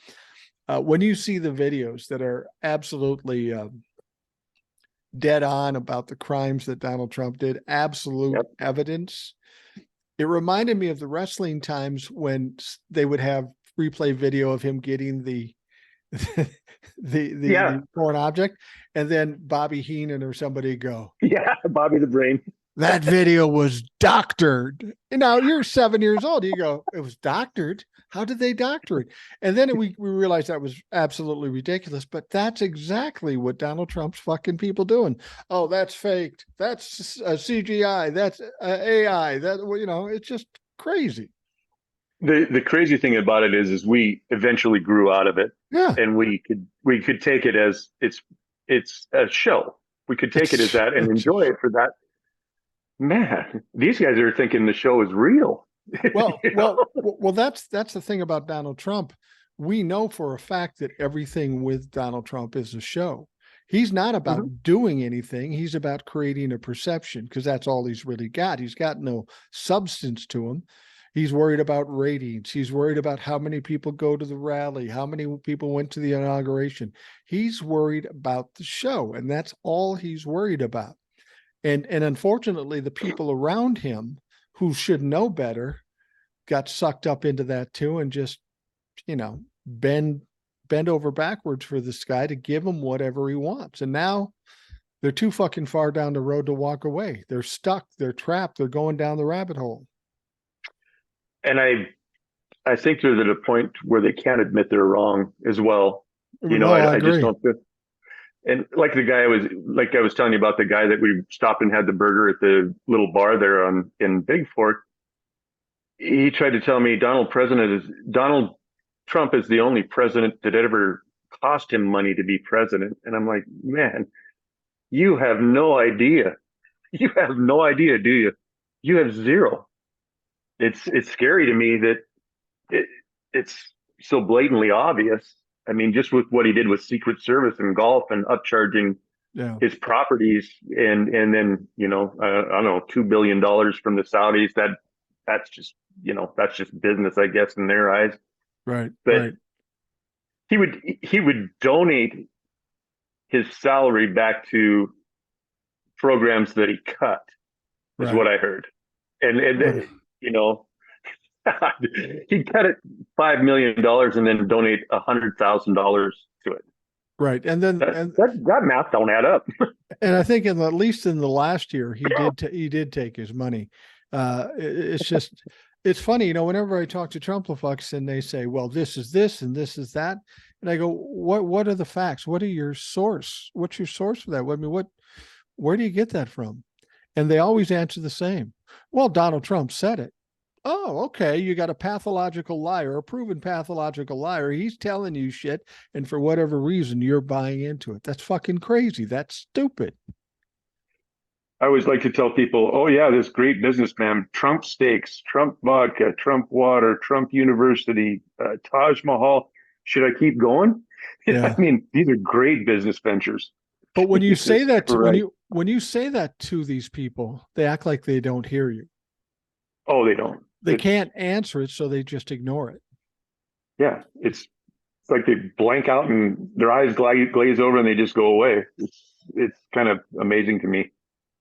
when you see the videos that are absolutely dead on about the crimes that Donald Trump did, absolute Yep. evidence. It reminded me of the wrestling times when they would have replay video of him getting the Yeah. the foreign object, and then Bobby Heenan or somebody go, Yeah. Bobby the Brain. that video was doctored. And now you're 7 years old. You go, it was doctored. How did they doctor it? And then we realized that was absolutely ridiculous. But that's exactly what Donald Trump's fucking people doing. Oh, that's faked. That's CGI. That's AI. It's just crazy. The crazy thing about it is we eventually grew out of it, Yeah, and we could take it as it's a show. We could take it as it's that and it's a enjoy it for that. Man, these guys are thinking the show is real. Well, you well, know? well, that's the thing about Donald Trump. We know for a fact that everything with Donald Trump is a show. He's not Mhm. about doing anything. He's about creating a perception because that's all he's really got. He's got no substance to him. He's worried about ratings. He's worried about how many people go to the rally, how many people went to the inauguration. He's worried about the show, and that's all he's worried about. And unfortunately, the people around him who should know better got sucked up into that too, and just you know bend bend over backwards for this guy to give him whatever he wants. And now they're too fucking far down the road to walk away. They're stuck. They're trapped. They're going down the rabbit hole. And I think they're at a point where they can't admit they're wrong as well. No, I I just agree. don't feel. And like I was telling you about the guy that we stopped and had the burger at the little bar there in Big Fork. He tried to tell me Donald Trump is the only president that ever cost him money to be president. And I'm like, man, you have no idea. You have no idea, do you? You have zero. It's scary to me that it, it's so blatantly obvious. I mean, just with what he did with Secret Service and golf and upcharging Yeah. his properties, and then I don't know, $2 billion from the Saudis. That's just that's just business, I guess, in their eyes. Right. But Right. he would donate his salary back to programs that he cut, is Right. what I heard. And Right. you know, he cut it $5 million and then donate $100,000 to it. Right. And then That math don't add up. and I think at least in the last year he did take his money. It's just it's funny, whenever I talk to Trump-fucks and they say, well, this is this and this is that, and I go, what are the facts? What are your source? What's your source for that? I mean, where do you get that from? And they always answer the same. Well, Donald Trump said it. Oh, okay. You got a pathological liar, a proven pathological liar. He's telling you shit, and for whatever reason, you're buying into it. That's fucking crazy. That's stupid. I always like to tell people, oh yeah, this great businessman, Trump steaks, Trump vodka, Trump water, Trump University, Taj Mahal. Should I keep going? Yeah. I mean, these are great business ventures. But when you say that to, right. when you say that to these people, they act like they don't hear you. Oh, they don't. They can't answer it, so they just ignore it. Yeah, it's like they blank out and their eyes glaze over and they just go away. It's kind of amazing to me.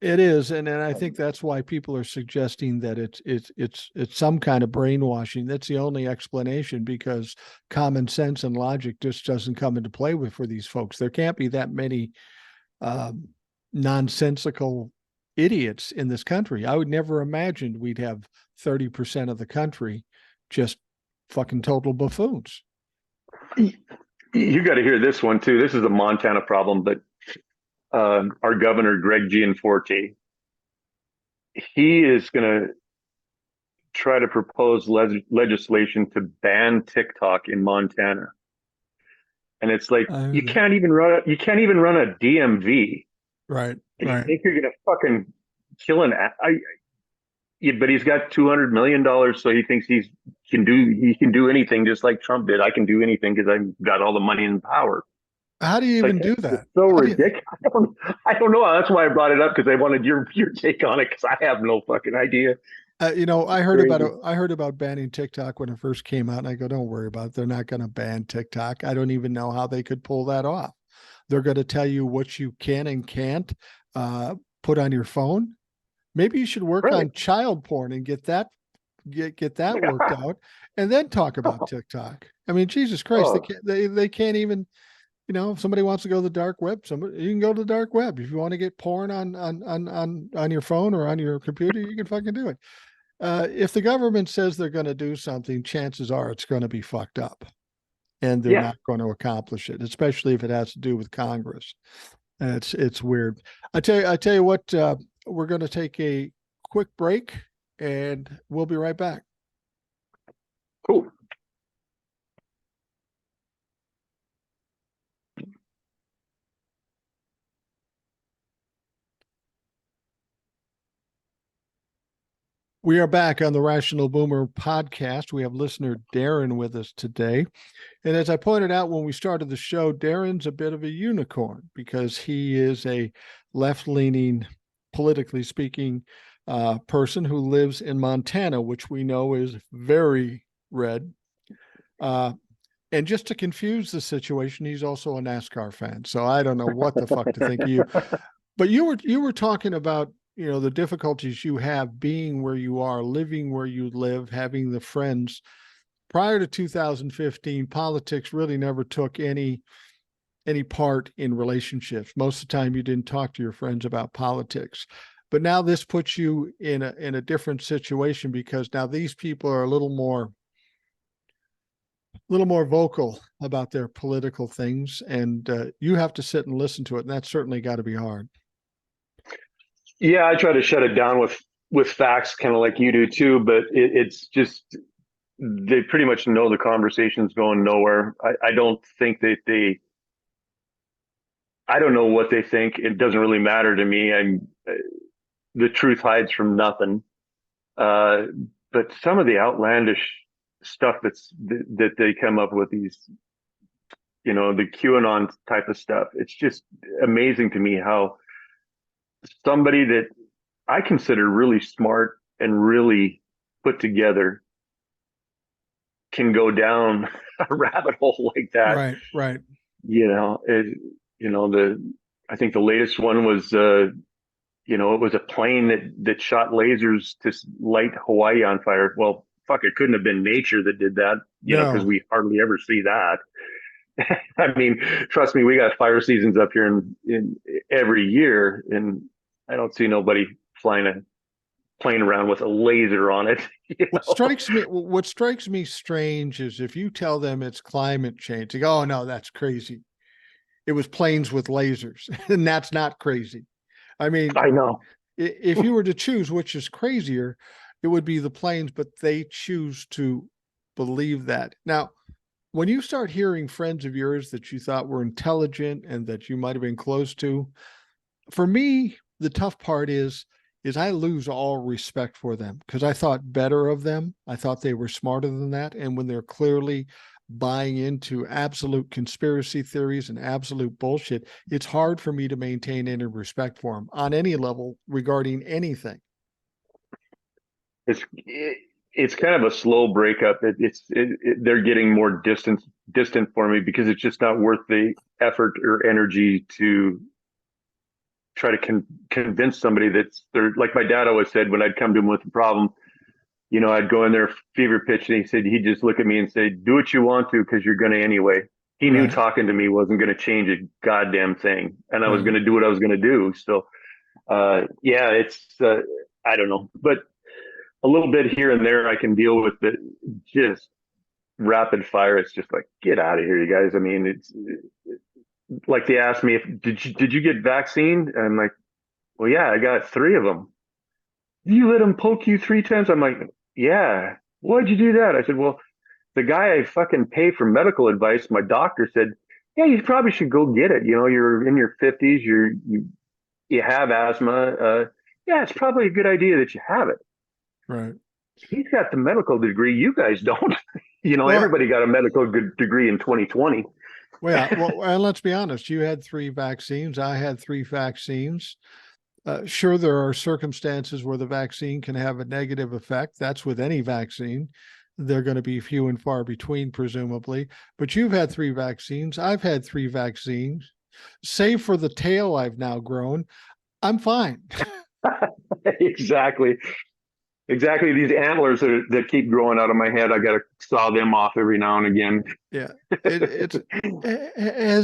It is, and I think that's why people are suggesting that it's some kind of brainwashing. That's the only explanation, because common sense and logic just doesn't come into play for these folks. There can't be that many nonsensical idiots in this country. I would never imagined we'd have 30% of the country just fucking total buffoons. You got to hear this one too. This is a Montana problem, but our governor, Greg Gianforte, he is going to try to propose legislation to ban TikTok in Montana. And it's like, you can't even run a DMV. Right. And right. You think you're going to fucking kill but he's got $200 million. So he thinks he can do anything, just like Trump did. I can do anything because I've got all the money and power. How do you even do that? So ridiculous. I don't know. That's why I brought it up, because I wanted your take on it, because I have no fucking idea. I heard about banning TikTok when it first came out, and I go, don't worry about it. They're not going to ban TikTok. I don't even know how they could pull that off. They're going to tell you what you can and can't put on your phone. Maybe you should work on child porn and get that worked out, and then talk about TikTok. I mean, Jesus Christ, they can't even. If somebody wants to go to the dark web, you can go to the dark web. If you want to get porn on your phone or on your computer, you can fucking do it. If the government says they're going to do something, chances are it's going to be fucked up, and they're not going to accomplish it, especially if it has to do with Congress. It's weird. I tell you what, we're going to take a quick break, and we'll be right back. Cool. We are back on the Rational Boomer podcast. We have listener Darren with us today. And as I pointed out when we started the show, Darren's a bit of a unicorn, because he is a left-leaning, politically speaking, person who lives in Montana, which we know is very red. And just to confuse the situation, he's also a NASCAR fan. So I don't know what the fuck to think of you. But you were talking about the difficulties you have being where you are, living where you live, having the friends. Prior to 2015, politics really never took any part in relationships. Most of the time you didn't talk to your friends about politics. But now this puts you in a different situation, because now these people are a little more vocal about their political things, and you have to sit and listen to it. And that's certainly got to be hard. Yeah, I try to shut it down with facts, kind of like you do too. But it's just, they pretty much know the conversation's going nowhere. I don't think that I don't know what they think. It doesn't really matter to me. The truth hides from nothing. Uh, but some of the outlandish stuff that they come up with, these, the QAnon type of stuff, it's just amazing to me how somebody that I consider really smart and really put together can go down a rabbit hole like that. Right, right. You know, it, I think the latest one was, it was a plane that shot lasers to light Hawaii on fire. Well, fuck, it couldn't have been nature that did that, because No. we hardly ever see that. I mean, trust me, we got fire seasons up here in every year, and I don't see nobody flying a plane around with a laser on it. What strikes me strange is if you tell them it's climate change, they go, "Oh no, that's crazy. It was planes with lasers," and that's not crazy. I mean, I know. if you were to choose which is crazier, it would be the planes, but they choose to believe that. Now, when you start hearing friends of yours that you thought were intelligent and that you might have been close to, for me, the tough part is I lose all respect for them because I thought better of them. I thought they were smarter than that. And when they're clearly buying into absolute conspiracy theories and absolute bullshit, it's hard for me to maintain any respect for them on any level regarding anything. It's kind of a slow breakup. They're getting more distant for me because it's just not worth the effort or energy to try to convince somebody they're like my dad always said when I'd come to him with a problem. I'd go in there fever pitch, and he'd just look at me and say, "Do what you want to, because you're going to anyway." He knew Right. talking to me wasn't going to change a goddamn thing, and I was Right. going to do what I was going to do. So, yeah, it's I don't know, but a little bit here and there I can deal with. It just rapid fire. It's just like, get out of here, you guys. I mean, it's like they asked me if did you get vaccinated? And I'm like, well, yeah, I got 3 of them. You let them poke you 3 times? I'm like, yeah. Why'd you do that? I said, well, the guy I fucking pay for medical advice, my doctor said, yeah, you probably should go get it. You're in your 50s, you have asthma. Yeah, it's probably a good idea that you have it. Right. He's got the medical degree. You guys don't. Well, Everybody got a medical degree in 2020. yeah. Well, and let's be honest. You had 3 vaccines. I had 3 vaccines. Sure, there are circumstances where the vaccine can have a negative effect. That's with any vaccine. They're going to be few and far between, presumably. But you've had 3 vaccines. I've had 3 vaccines. Save for the tail I've now grown, I'm fine. Exactly. Exactly. These antlers that keep growing out of my head, I got to saw them off every now and again. Yeah. It's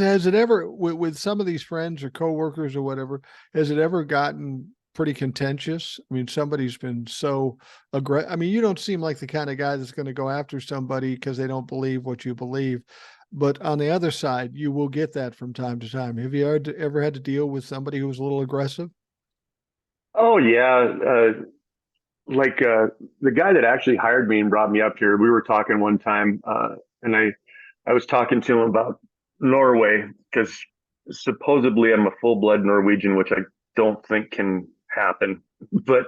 has it ever with some of these friends or coworkers or whatever, has it ever gotten pretty contentious? I mean, somebody's been so aggressive. I mean, you don't seem like the kind of guy that's going to go after somebody because they don't believe what you believe. But on the other side, you will get that from time to time. Have you ever had to deal with somebody who was a little aggressive? Oh yeah. The guy that actually hired me and brought me up here, we were talking one time, and I was talking to him about Norway because supposedly I'm a full blood Norwegian, which I don't think can happen, but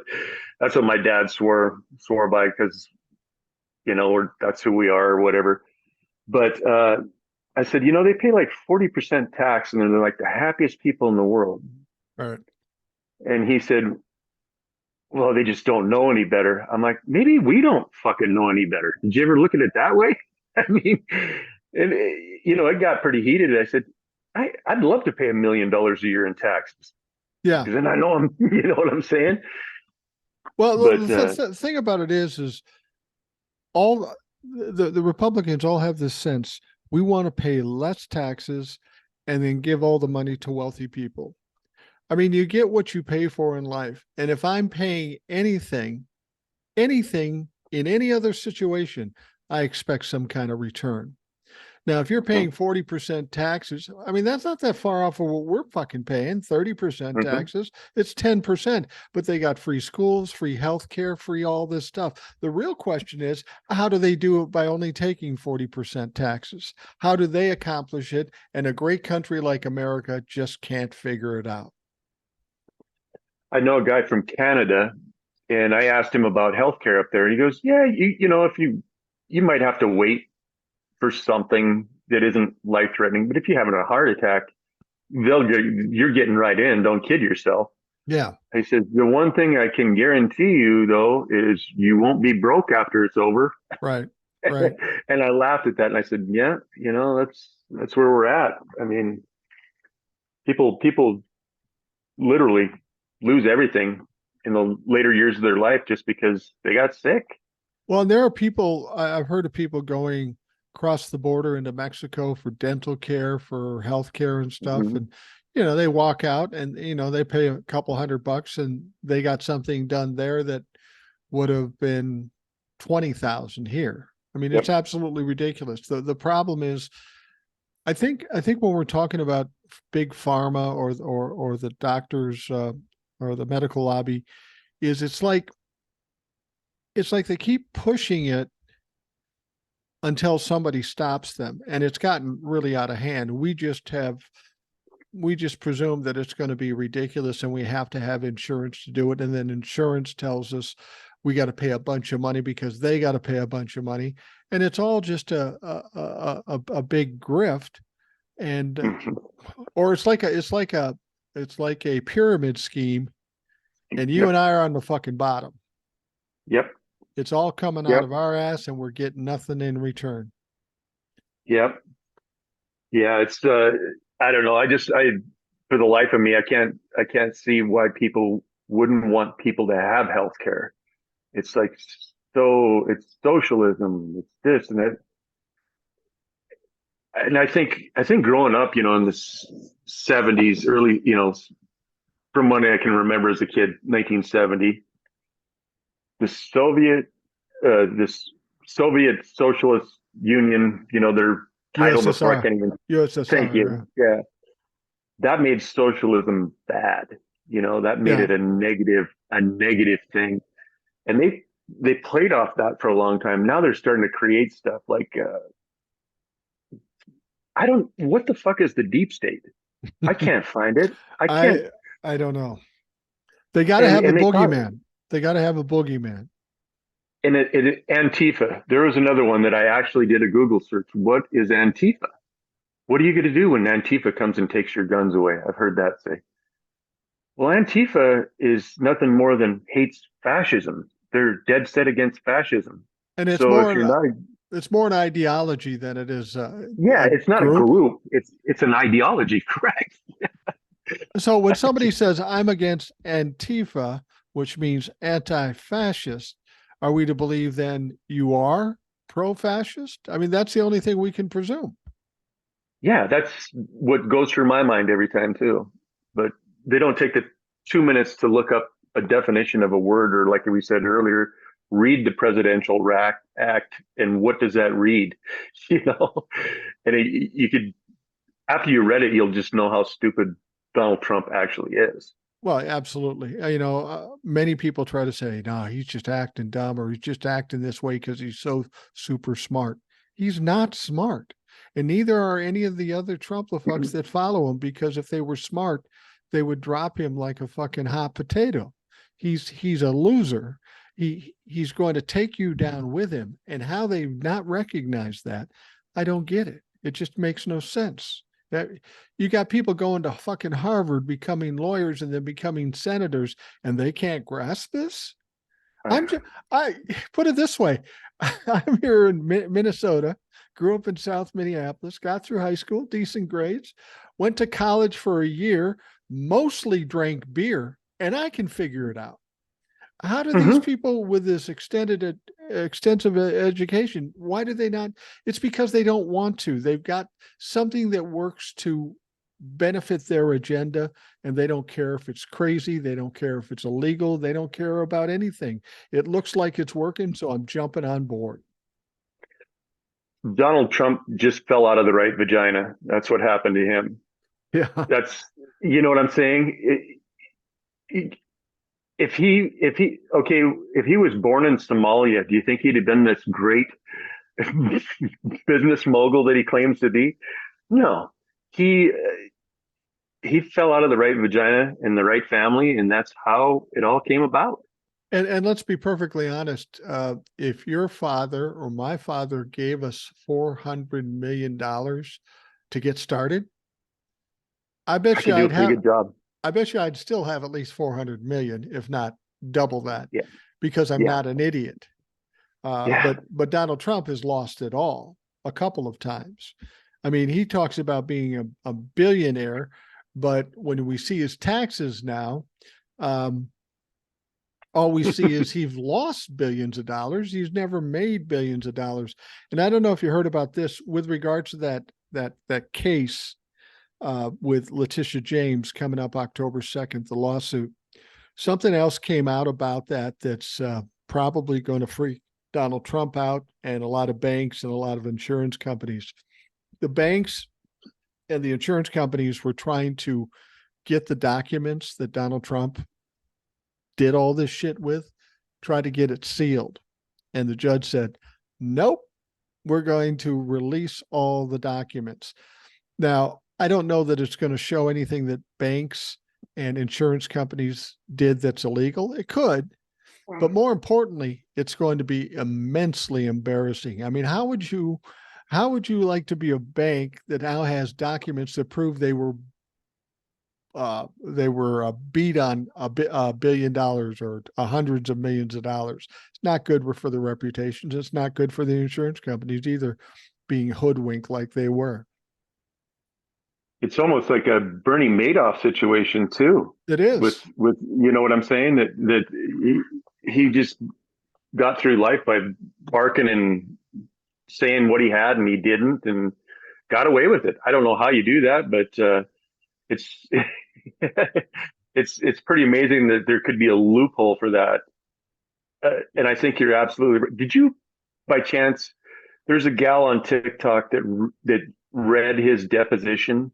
that's what my dad swore by because that's who we are or whatever. But I said, they pay like 40% tax, and they're like the happiest people in the world. All right. And he said, well, they just don't know any better. I'm like, maybe we don't fucking know any better. Did you ever look at it that way? I mean, and it got pretty heated. I said, I'd love to pay $1 million a year in taxes Yeah. because then I know I'm, you know what I'm saying? Well, But the thing about it is all the Republicans all have this sense we want to pay less taxes and then give all the money to wealthy people. I mean, you get what you pay for in life. And if I'm paying anything in any other situation, I expect some kind of return. Now, if you're paying 40% taxes, I mean, that's not that far off of what we're fucking paying, 30% Mm-hmm. taxes. It's 10%, but they got free schools, free healthcare, free all this stuff. The real question is, how do they do it by only taking 40% taxes? How do they accomplish it? And a great country like America just can't figure it out. I know a guy from Canada, and I asked him about healthcare up there. He goes, "Yeah, if you might have to wait for something that isn't life threatening, but if you're having a heart attack, you're getting right in. Don't kid yourself." Yeah. He says, "The one thing I can guarantee you though is you won't be broke after it's over." Right. Right. And I laughed at that, and I said, "Yeah, that's where we're at. I mean, people literally lose everything in the later years of their life just because they got sick." Well, and there are people, I've heard of people going across the border into Mexico for dental care, for health care and stuff. Mm-hmm. And, they walk out and, they pay a couple $100 and they got something done there that would have been 20,000 here. I mean, it's Yep. absolutely ridiculous. The problem is, I think when we're talking about big pharma or the doctors or the medical lobby, is it's like they keep pushing it until somebody stops them, and it's gotten really out of hand. We just presume that it's going to be ridiculous and we have to have insurance to do it, and then insurance tells us we got to pay a bunch of money because they got to pay a bunch of money, and it's all just a big grift. And Mm-hmm. or it's like a pyramid scheme, and you and Yep. I are on the fucking bottom. Yep. It's all coming out Yep. of our ass and we're getting nothing in return. Yep. Yeah. It's I don't know. I for the life of me, I can't see why people wouldn't want people to have health care. It's like, it's socialism, it's this and that. And I think growing up, in the 70s, early, from when I can remember as a kid, 1970, the this Soviet Socialist Union, their title before I USSR, can't even thank USSR. you. Yeah. That made socialism bad. That made Yeah. it a negative thing. And they played off that for a long time. Now they're starting to create stuff like what the fuck is the deep state? I can't find it. I can't. I I don't know. They got to And have a and they call boogeyman. They got to have a boogeyman. Antifa. There was another one that I actually did a Google search. What is Antifa? What are you going to do when Antifa comes and takes your guns away? I've heard that say. Well, Antifa is nothing more than hates fascism. They're dead set against fascism. And it's So more if you're not, it's more an ideology than it is yeah, a it's not a group. group. It's an ideology, correct? So when somebody says I'm against Antifa, which means anti-fascist, are we to believe then you are pro-fascist? I mean, that's the only thing we can presume. Yeah, that's what goes through my mind every time too. But they don't take the 2 minutes to look up a definition of a word, or like we said earlier, read the Presidential Act and what does that read? You know, and you could, after you read it, you'll just know how stupid Donald Trump actually is. Well, absolutely. Many people try to say, no, he's just acting dumb or he's just acting this way because he's so super smart. He's not smart. And neither are any of the other Trump-fucks that follow him, because if they were smart, they would drop him like a fucking hot potato. He's a loser. He's going to take you down with him. And how they not recognize that, I don't get it. It just makes no sense. That you got people going to fucking Harvard, becoming lawyers and then becoming senators, and they can't grasp this. I put it this way. I'm here in Minnesota, grew up in South Minneapolis, got through high school, decent grades, went to college for a year, mostly drank beer, and I can figure it out. How do these Mm-hmm. people with this extensive education, why do they not? It's because they don't want to. They've got something that works to benefit their agenda, and they don't care if it's crazy. They don't care if it's illegal. They don't care about anything. It looks like it's working, so I'm jumping on board. Donald Trump just fell out of the right vagina. That's what happened to him. Yeah. That's, you know what I'm saying? If he was born in Somalia, do you think he'd have been this great business mogul that he claims to be? No, he he fell out of the right vagina in the right family, and that's how it all came about. And let's be perfectly honest. If your father or my father gave us $400 million to get started, I I bet you could do a I'd pretty have, good job. I bet you I'd still have at least 400 million, if not double that, Yeah, because I'm yeah, not an idiot. yeah. But Donald Trump has lost it all a couple of times. I mean, he talks about being a billionaire, but when we see his taxes now, um, all we see is he's lost billions of dollars. He's never made billions of dollars. And I don't know if you heard about this with regards to that case with Letitia James coming up October 2nd, the lawsuit. Something else came out about that's probably going to freak Donald Trump out and a lot of banks and a lot of insurance companies. The banks and the insurance companies were trying to get the documents that Donald Trump did all this shit with, try to get it sealed. And the judge said, nope, we're going to release all the documents. Now, I don't know that it's going to show anything that banks and insurance companies did that's illegal. It could, but more importantly, it's going to be immensely embarrassing. I mean, how would you like to be a bank that now has documents that prove they were beat on $1 billion or hundreds of millions of dollars? It's not good for the reputations. It's not good for the insurance companies either, being hoodwinked like they were. It's almost like a Bernie Madoff situation too. It is. With you know what I'm saying, that he just got through life by barking and saying what he had and he didn't and got away with it. I don't know how you do that, but it's it's pretty amazing that there could be a loophole for that. And I think you're absolutely right. Did you, by chance, there's a gal on TikTok that read his deposition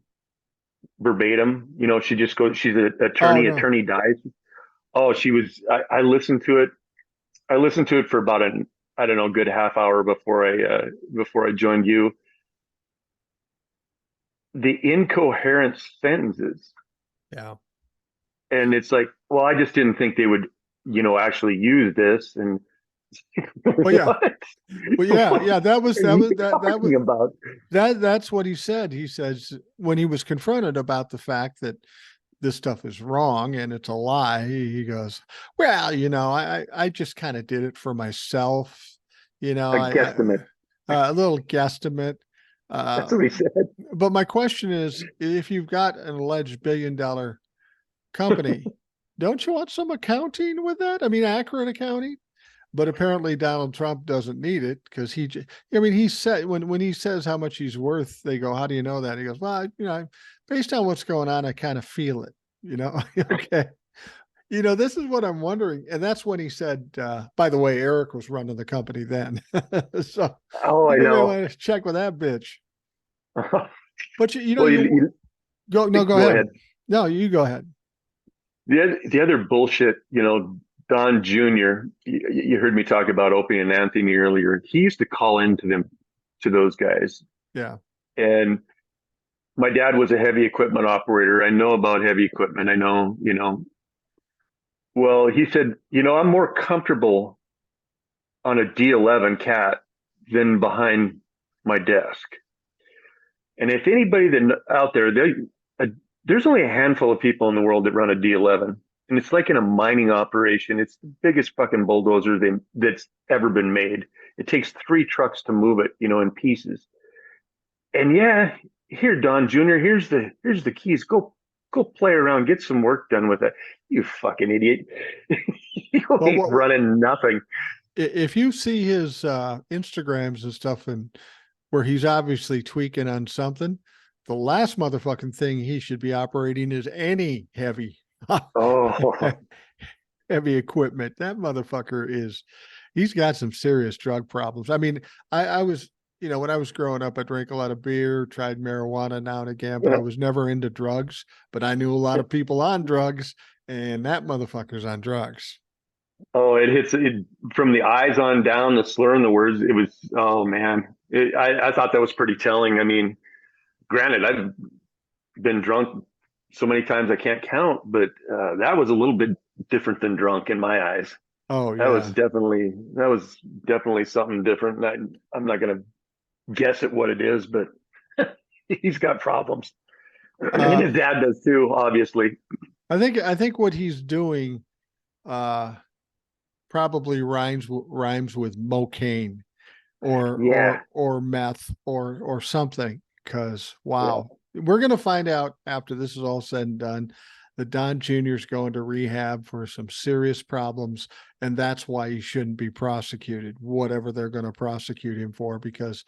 verbatim. You know, she just goes, she's an Oh attorney, no. attorney dies. Oh, she was, I listened to it. I listened to it for about I don't know, good half hour before I joined you. The incoherent sentences. Yeah. And it's like, well, I just didn't think they would, actually use this. And Well, yeah. what? Well, yeah, What yeah. That was are that you was that was talking about? that's what he said. He says when he was confronted about the fact that this stuff is wrong and it's a lie, he goes, "Well, I just kind of did it for myself. A I guesstimate. a little guesstimate." That's Uh, what he said. but my question is, if you've got an alleged $1 billion company, don't you want some accounting with that? I mean, accurate accounting. But apparently Donald Trump doesn't need it because I mean, he said when he says how much he's worth, they go, "How do you know that?" He goes, "Well, based on what's going on, I kind of feel it." Okay. This is what I'm wondering, and that's when he said. By the way, Eric was running the company then, so Oh, I you may know. want to check with that bitch. But Well, you go no, go go ahead. ahead. No, you go ahead. The other bullshit, Don Jr., you heard me talk about Opie and Anthony earlier. He used to call into to those guys. Yeah, And my dad was a heavy equipment operator. I know about heavy equipment. I know, Well, he said, I'm more comfortable on a D11 cat than behind my desk. And if anybody that out there, there's only a handful of people in the world that run a D11, and it's like in a mining operation. It's the biggest fucking bulldozer that's ever been made. It takes 3 trucks to move it, in pieces. And yeah, here, Don Jr., here's the keys. Go play around, get some work done with it. You fucking idiot. You well, ain't running nothing. if you see his Instagrams and stuff, and where he's obviously tweaking on something, the last motherfucking thing he should be operating is any heavy Oh, heavy equipment. That motherfucker he's got some serious drug problems. I mean, I was when I was growing up, I drank a lot of beer, tried marijuana now and again, but I was never into drugs. But I knew a lot of people on drugs, and that motherfucker's on drugs. Oh, it hits it from the eyes on down, the slur in the words. It was, oh man, I thought that was pretty telling. I mean, granted, I've been drunk so many times I can't count, but that was a little bit different than drunk in my eyes. Oh That was yeah. definitely something different. I'm not going to guess at what it is, but he's got problems, and Uh, his dad does too, obviously. I think what he's doing uh probably rhymes with mocaine or Yeah, meth or something. Because yeah. wow, we're gonna find out after this is all said and done that Don Jr. is going to rehab for some serious problems, and that's why he shouldn't be prosecuted, whatever they're going to prosecute him for, because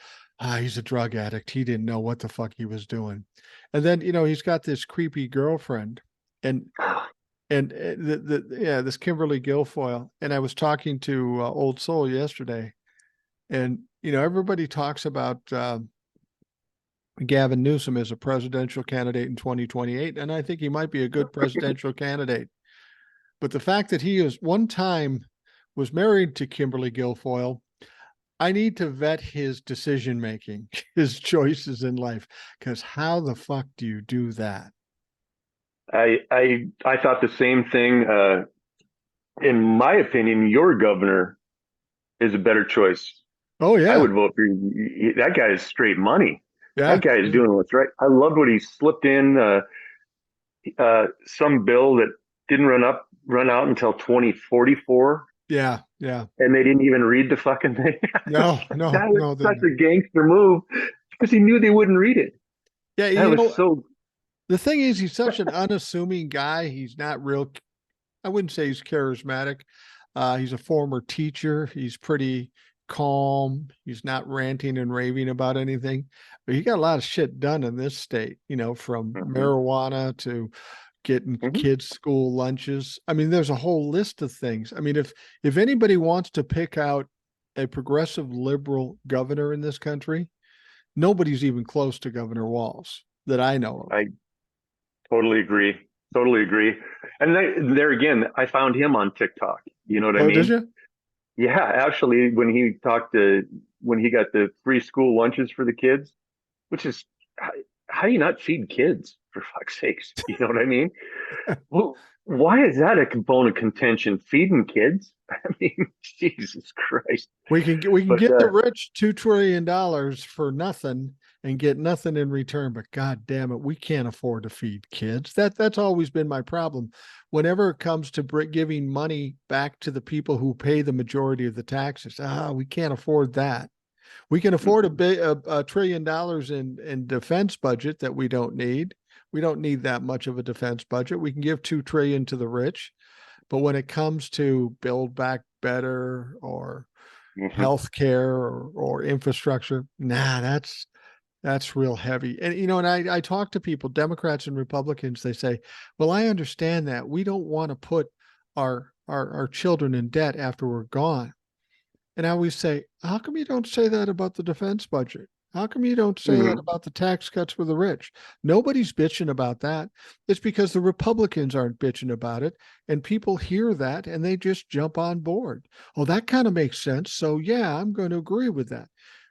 he's a drug addict. He didn't know what the fuck he was doing. And then, he's got this creepy girlfriend, and this Kimberly Guilfoyle. And I was talking to Old Soul yesterday, and everybody talks about Gavin Newsom as a presidential candidate in 2028, and I think he might be a good presidential candidate. But the fact that he is one time was married to Kimberly Guilfoyle, I need to vet his decision making, his choices in life, because how the fuck do you do that? I thought the same thing. In my opinion, your governor is a better choice. Oh I yeah, would vote for you. That guy is straight money. That yeah, guy is yeah, doing what's right. I loved what he slipped in some bill that didn't run out until 2044, yeah, yeah. and they didn't even read the fucking thing. No, That no, was no. such a gangster move because he knew they wouldn't read it. Yeah, That was so. the thing is, he's such an unassuming guy. He's not real. I wouldn't say he's charismatic. He's a former teacher. He's pretty calm. He's not ranting and raving about anything, but he got a lot of shit done in this state, from Mhm, marijuana to getting mhm. kids school lunches. I mean, there's a whole list of things. I mean, if anybody wants to pick out a progressive liberal governor in this country, nobody's even close to Governor Walz that I know of. I totally agree. Totally agree. And there again, I found him on TikTok. You know what I Oh, did mean? you? Yeah, actually, when he got the free school lunches for the kids, which is how do you not feed kids for fuck's sakes? You know what I mean? Well, why is that a component of contention? Feeding kids? I mean, Jesus Christ. We can But get the rich $2 trillion for nothing and get nothing in return. But God damn it, we can't afford to feed kids. That's always been my problem. Whenever it comes to giving money back to the people who pay the majority of the taxes, we can't afford that. We can afford mhm, $1 trillion in defense budget that we don't need. We don't need that much of a defense budget. We can give 2 trillion to the rich, but when it comes to build back better or mhm. healthcare or infrastructure, that's real heavy. And and I talk to people, Democrats and Republicans, they say, well, I understand that. We don't want to put our children in debt after we're gone. And I always say, how come you don't say that about the defense budget? How come you don't say that Mhm. about the tax cuts for the rich? Nobody's bitching about that. It's because the Republicans aren't bitching about it. And people hear that and they just jump on board. Oh, that kind of makes sense. So, yeah, I'm going to agree with that.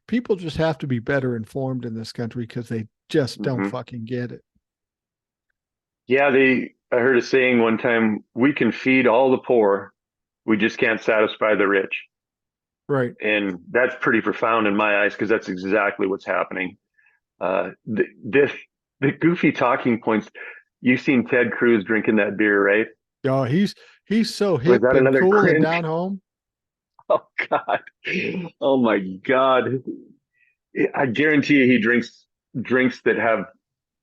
People just have to be better informed in this country because they just don't Mhm. fucking get it. Yeah, I heard a saying one time, we can feed all the poor, we just can't satisfy the rich. Right. And that's pretty profound in my eyes because that's exactly what's happening. The goofy talking points. You've seen Ted Cruz drinking that beer, right? Oh, he's so Was hip that and another cool and cringe? down home. Oh God. Oh my God. I guarantee you he drinks that have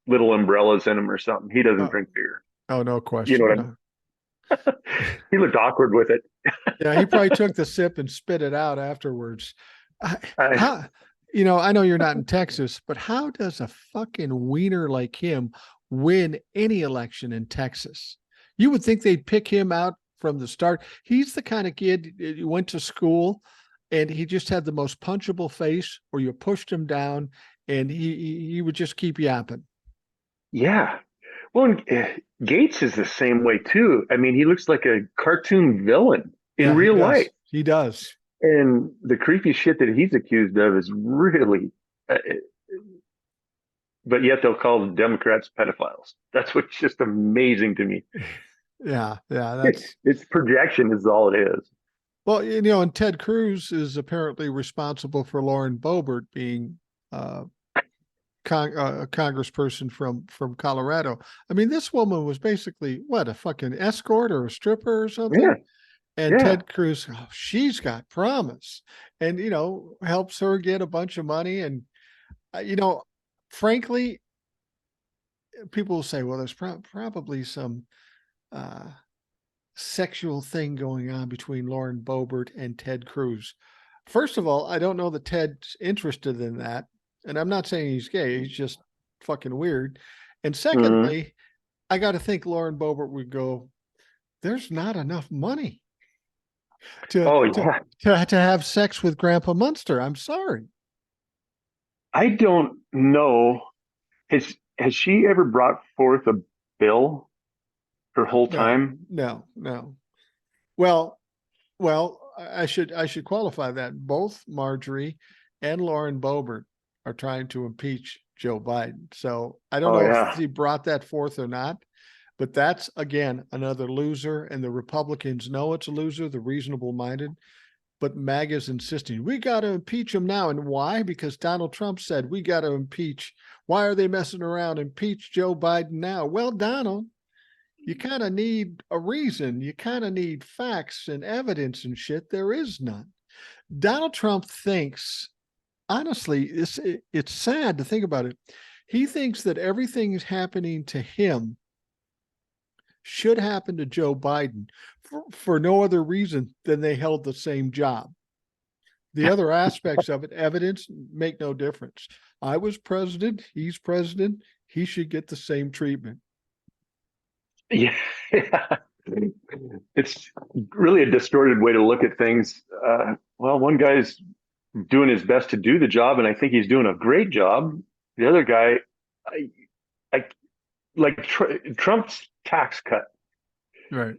little umbrellas in them or something. He doesn't Oh, drink beer. oh, no You know question. what No. I mean? He looked awkward with it. Yeah, he probably took the sip and spit it out afterwards. I, I, how, I know you're not in Texas, but how does a fucking wiener like him win any election in Texas? You would think they'd pick him out from the start. He's the kind of kid who went to school and he just had the most punchable face, or you pushed him down and he would just keep yapping. Yeah. Well, and, Gates is the same way too. I mean, he looks like a cartoon villain in Yeah, he real life. does. He does. And the creepy shit that he's accused of is really, but yet they'll call Democrats pedophiles. That's what's just amazing to me. Yeah, that's It's projection is all it is. well, and Ted Cruz is apparently responsible for Lauren Boebert being a congressperson from Colorado. I mean, this woman was basically what, a fucking escort or a stripper or something. Yeah, And yeah. Ted Cruz, she's got promise, and helps her get a bunch of money. And frankly, people will say, well, there's probably some uh, sexual thing going on between Lauren Boebert and Ted Cruz. First of all, I don't know that Ted's interested in that. And I'm not saying he's gay. He's just fucking weird. And secondly, I got to think Lauren Boebert would go, there's not enough money to, Oh to, yeah. to have sex with Grandpa Munster. I'm sorry. I don't know. Has she ever brought forth a bill her whole No, time? no. Well, I should qualify that. Both Marjorie and Lauren Boebert are trying to impeach Joe Biden. So I don't Oh know if yeah. he brought that forth or not, but that's again another loser. And the Republicans know it's a loser, the reasonable minded. But MAGA's insisting we got to impeach him now. And why? Because Donald Trump said we got to impeach. Why are they messing around? Impeach Joe Biden now. Well, Donald, you kind of need a reason. You kind of need facts and evidence and shit. There is none. Donald Trump thinks, honestly, it's sad to think about it. He thinks that everything is happening to him should happen to Joe Biden for no other reason than they held the same job. The other aspects of it, evidence, make no difference. I was president, he's president, he should get the same treatment. Yeah. It's really a distorted way to look at things. Well, one guy's doing his best to do the job, and I think he's doing a great job. The other guy, I like Trump's tax cut. Right.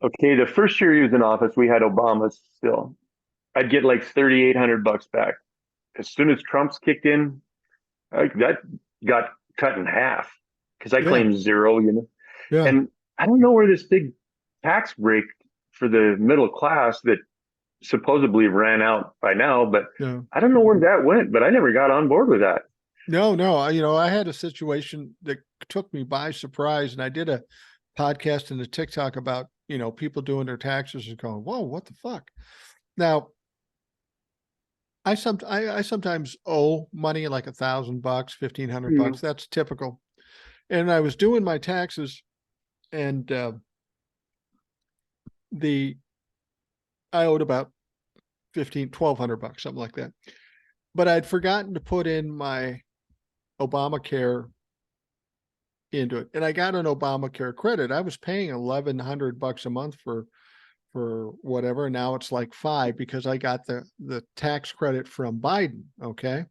Okay, the first year he was in office, we had Obama still. I'd get like $3,800 back. As soon as Trump's kicked in, that got cut in half because I Yeah. claimed zero, Yeah. And I don't know where this big tax break for the middle class that supposedly ran out by now, but Yeah. I don't know where that went, but I never got on board with that. No. I had a situation that took me by surprise, and I did a podcast and a TikTok about, people doing their taxes and going, whoa, what the fuck? Now, I sometimes owe money like $1,000, $1,500. Mm. That's typical. And I was doing my taxes, and I owed about $1,200, something like that. But I'd forgotten to put in my Obamacare into it, and I got an Obamacare credit. I was paying $1,100 a month for whatever. Now it's like $5 because I got the tax credit from Biden. Okay.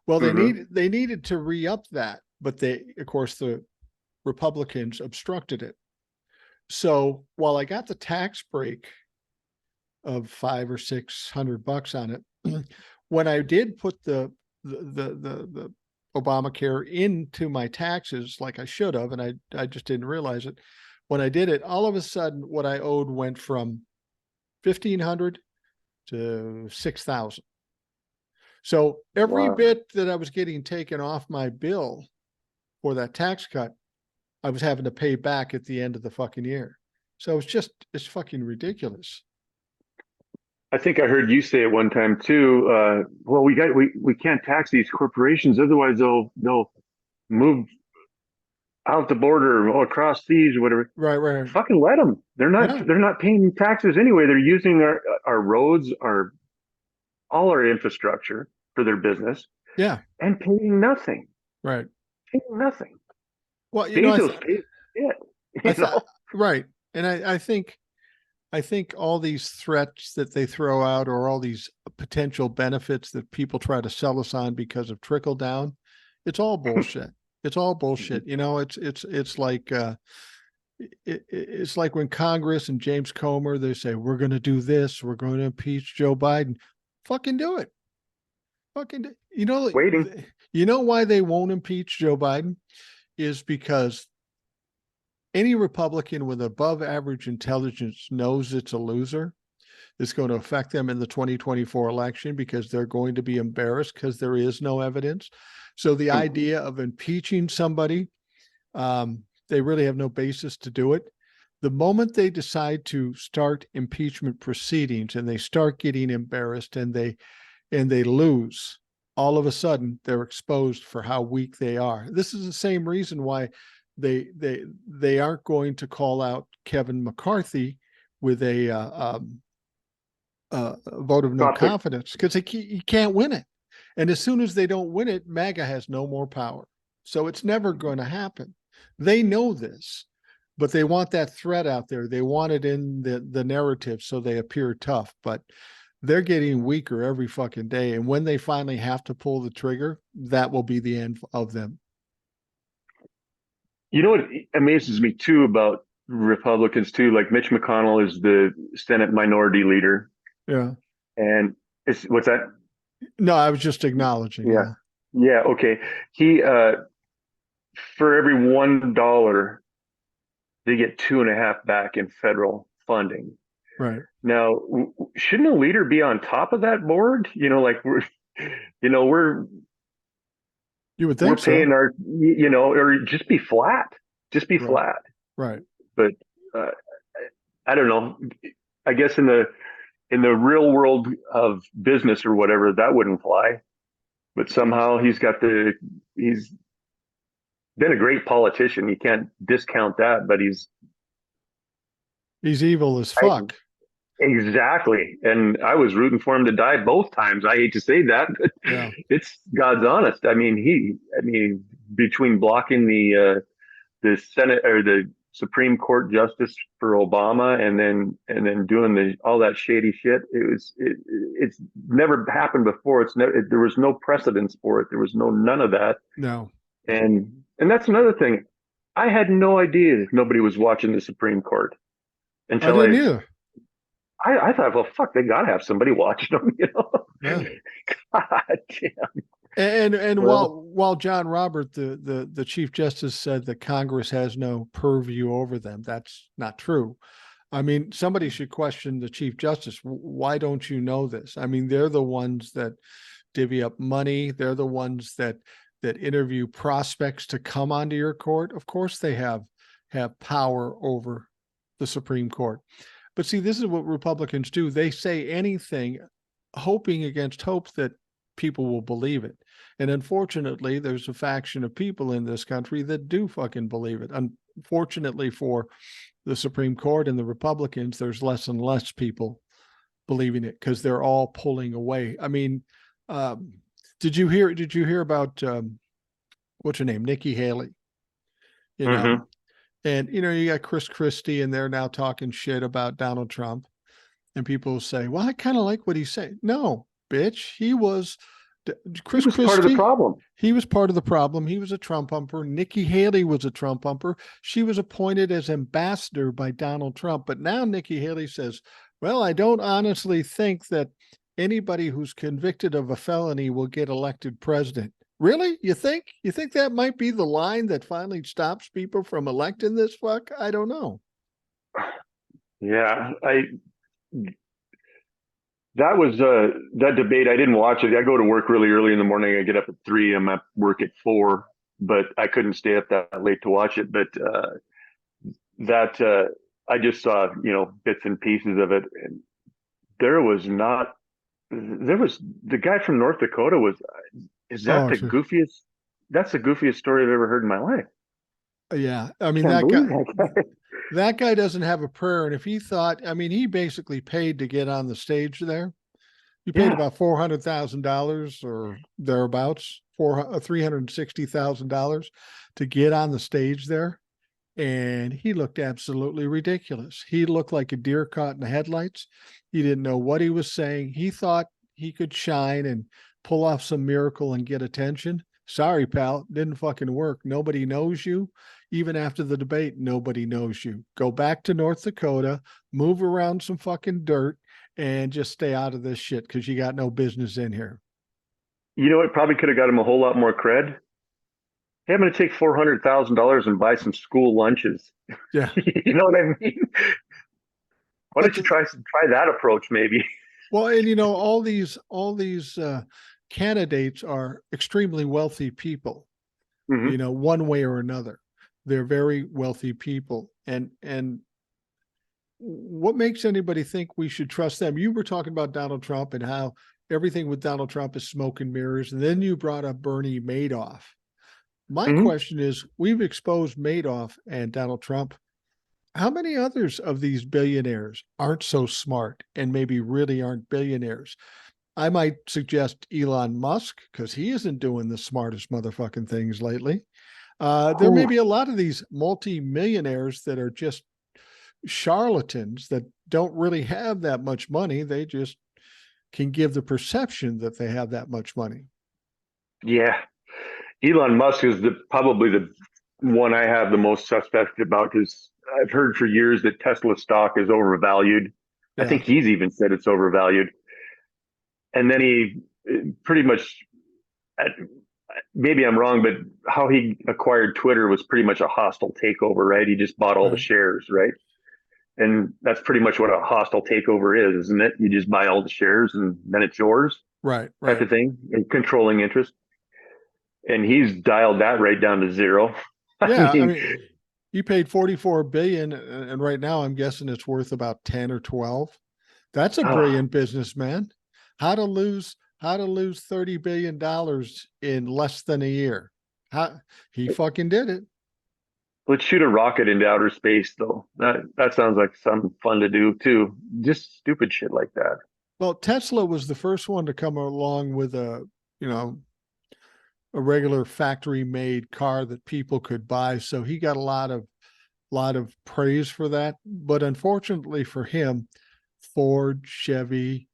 Well, Mm-hmm. they needed to re-up that, but of course, the Republicans obstructed it. So while I got the tax break of $500 or $600 on it, when I did put the Obamacare into my taxes like I should have, and I just didn't realize it. When I did it, all of a sudden, what I owed went from 1,500 to 6,000. So every Wow. bit that I was getting taken off my bill for that tax cut, I was having to pay back at the end of the fucking year. So it's fucking ridiculous. I think I heard you say at one time too. Well, we can't tax these corporations, otherwise they'll move out the border or across seas or whatever. Right. Fucking let them. Yeah, They're not paying taxes anyway. They're using our roads, all our infrastructure for their business yeah, and paying nothing. right. Paying nothing. Well, Bezos pays it. I You thought know. right, and I think I think all these threats that they throw out, or all these potential benefits that people try to sell us on because of trickle down, it's all bullshit. It's all bullshit. You know, it's like it's like when Congress and James Comer, they say, we're going to do this, we're going to impeach Joe Biden. Fucking do it. Waiting. You know why they won't impeach Joe Biden is because any Republican with above average intelligence knows it's a loser. It's going to affect them in the 2024 election because they're going to be embarrassed because there is no evidence. So the idea of impeaching somebody, they really have no basis to do it. The moment they decide to start impeachment proceedings and they start getting embarrassed and they lose, all of a sudden they're exposed for how weak they are. This is the same reason why they aren't going to call out Kevin McCarthy with a vote of no confidence, because he can't win it. And as soon as they don't win it, MAGA has no more power. So it's never going to happen. They know this, but they want that threat out there. They want it in the narrative so they appear tough, but they're getting weaker every fucking day. And when they finally have to pull the trigger, that will be the end of them. You know what amazes me too about Republicans too, like Mitch McConnell is the Senate Minority Leader. Yeah. And what's that? No, I was just acknowledging. Yeah. Yeah. Okay. He, for every $1, they get 2.5 back in federal funding. Right. Now, shouldn't a leader be on top of that board? You know, like you would think we're paying so. our, or just be flat, flat. Right. But I don't know. I guess in the real world of business or whatever, that wouldn't fly. But somehow he's been a great politician. You can't discount that, but he's evil as fuck. Exactly. And I was rooting for him to die both times. I hate to say that, but yeah. It's God's honest. I mean, between blocking the Senate or the Supreme Court justice for Obama and then doing all that shady shit, it's never happened before. There was no precedence for it. There was none of that. No. And that's another thing. I had no idea nobody was watching the Supreme Court until I didn't either. I thought, well, fuck, they gotta have somebody watching them, Yeah. God damn. And while John Robert, the Chief Justice, said that Congress has no purview over them, that's not true. I mean, somebody should question the Chief Justice. Why don't you know this? I mean, they're the ones that divvy up money. They're the ones that interview prospects to come onto your court. Of course, they have power over the Supreme Court. But see, this is what Republicans do. They say anything, hoping against hope that people will believe it. And unfortunately, there's a faction of people in this country that do fucking believe it. Unfortunately for the Supreme Court and the Republicans, there's less and less people believing it because they're all pulling away. I mean, did you hear about what's her name? Nikki Haley. You know, Mm-hmm. and you got Chris Christie, and they're now talking shit about Donald Trump. And people say, well, I kind of like what he's saying. No, bitch. Chris Christie, part of the problem. He was part of the problem. He was a Trump bumper. Nikki Haley was a Trump bumper. She was appointed as ambassador by Donald Trump. But now Nikki Haley says, well, I don't honestly think that anybody who's convicted of a felony will get elected president. Really? You think that might be the line that finally stops people from electing this fuck? I don't know. Yeah, that was that debate. I didn't watch it. I go to work really early in the morning. I get up at 3. I'm at work at 4, but I couldn't stay up that late to watch it. But I just saw bits and pieces of it, and there was the guy from North Dakota was. Is that the goofiest? That's the goofiest story I've ever heard in my life. Yeah, I mean that guy doesn't have a prayer, and if he thought, I mean, he basically paid to get on the stage there. He paid about $400,000 or thereabouts, $360,000 to get on the stage there. and he looked absolutely ridiculous. He looked like a deer caught in the headlights. He didn't know what he was saying. He thought he could shine and pull off some miracle and get attention. Sorry, pal, didn't fucking work. Nobody knows you. Even after the debate, nobody knows you. Go back to North Dakota, move around some fucking dirt, and just stay out of this shit because you got no business in here. You know, it probably could have got him a whole lot more cred. Hey, I'm going to take $400,000 and buy some school lunches. Yeah. You know what I mean? Why But don't you try that approach maybe? well, and you know, all these candidates are extremely wealthy people, you Hmm. know, one way or another. They're very wealthy people. And what makes anybody think we should trust them? You were talking about Donald Trump and how everything with Donald Trump is smoke and mirrors. And then you brought up Bernie Madoff. My Hmm. question is, we've exposed Madoff and Donald Trump. How many others of these billionaires aren't so smart and maybe really aren't billionaires? I might suggest Elon Musk because he isn't doing the smartest motherfucking things lately. There may Who? be a lot of these multi-millionaires that are just charlatans that don't really have that much money. They just can give the perception that they have that much money. Yeah. Elon Musk is probably the one I have the most suspect about because I've heard for years that Tesla stock is overvalued. I Yeah. think he's even said it's overvalued. And then he pretty much, maybe I'm wrong, but how he acquired Twitter was pretty much a hostile takeover, right? He just bought all the Right. shares, right? And that's pretty much what a hostile takeover is, isn't it? You just buy all the shares and then it's yours Right. type Right. of thing, and controlling interest. And he's dialed that right down to zero. I Yeah. I mean, mean, you paid 44 billion and right now I'm guessing it's worth about 10 or 12. That's a oh, brilliant businessman. How to lose $30 billion in less than a year. How he fucking did it. let's shoot a rocket into outer space, though. That sounds like something fun to do too. Just stupid shit like that. Well, Tesla was the first one to come along with a, you know, a regular factory made car that people could buy. So he got a lot of praise for that. But unfortunately for him, Ford, Chevy,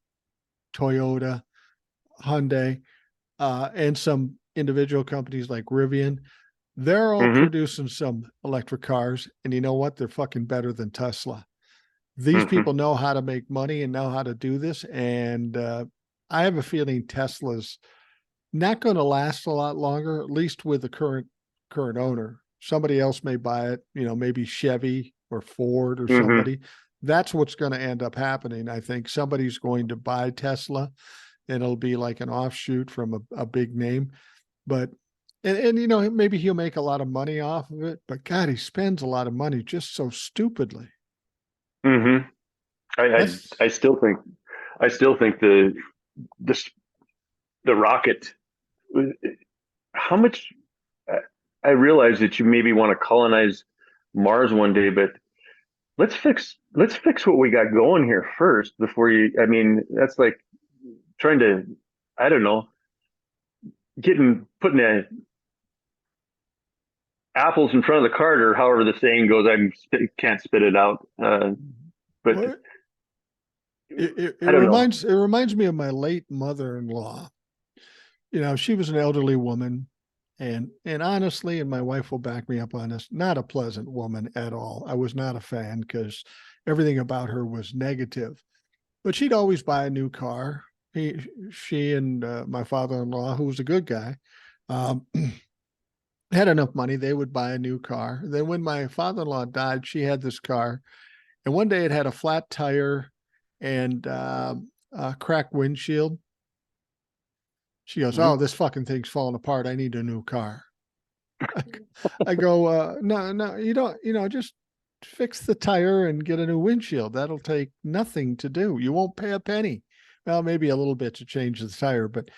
Toyota, Hyundai, and some individual companies like Rivian, they're all Hmm. producing some electric cars. And you know what? They're fucking better than Tesla. These Hmm. people know how to make money and know how to do this. And I have a feeling Tesla's not going to last a lot longer, at least with the current owner. Somebody else may buy it, you know, maybe Chevy or Ford or Hmm. somebody. That's what's going to end up happening. I think somebody's going to buy Tesla and it'll be like an offshoot from a big name. But and you know, maybe he'll make a lot of money off of it, but God, he spends a lot of money just so stupidly. Hmm. I, I That's I still think the the rocket. How much? I realize that you maybe want to colonize Mars one day, but let's fix what we got going here first before you. I mean, that's like trying to, I don't know, putting apples in front of the cart, or however the saying goes. Can't spit it out, but what I don't know. it reminds me of my late mother-in-law. You know, she was an elderly woman, and honestly, and my wife will back me up on this, not a pleasant woman at all. I was not a fan because everything about her was negative. But she'd always buy a new car. She and my father-in-law, who was a good guy, um, had enough money. They would buy a new car. Then when my father-in-law died, she had this car, and one day it had a flat tire and a cracked windshield. She goes, "Oh, Mhm. this fucking thing's falling apart. I need a new car." I, I go, "No, no, you don't. You know, just fix the tire and get a new windshield. That'll take nothing to do. You won't pay a penny. Well, maybe a little bit to change the tire, but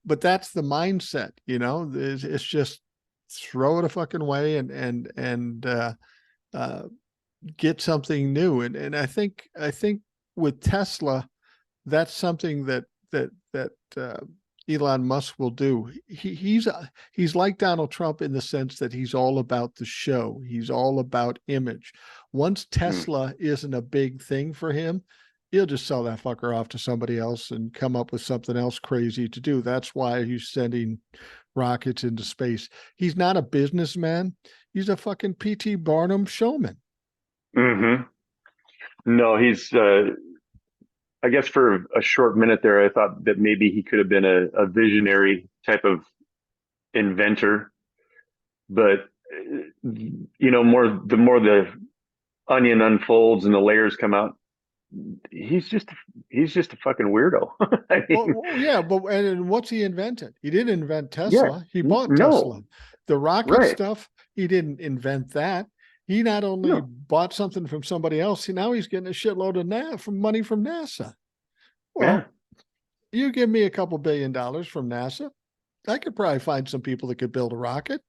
that's the mindset. You know, it's just throw it a fucking way and uh, get something new. And I think with Tesla, that's something that Elon Musk will do. He's like Donald Trump in the sense that he's all about the show. He's all about image. Once Mm. Tesla isn't a big thing for him, he'll just sell that fucker off to somebody else and come up with something else crazy to do. That's why he's sending rockets into space. He's not a businessman. He's a fucking P.T. Barnum showman. Hmm. No, he's. I guess for a short minute there, I thought that maybe he could have been a visionary type of inventor, but the more the onion unfolds and the layers come out, he's just he's just a fucking weirdo. I mean, Well, yeah, but and what's he invented? He didn't invent yeah, Tesla. He bought Tesla. no, The rocket right, stuff, he didn't invent that. He not only no, bought something from somebody else, now he's getting a shitload of from money from NASA. yeah, Well, you give me a couple $1 billion from NASA, I could probably find some people that could build a rocket.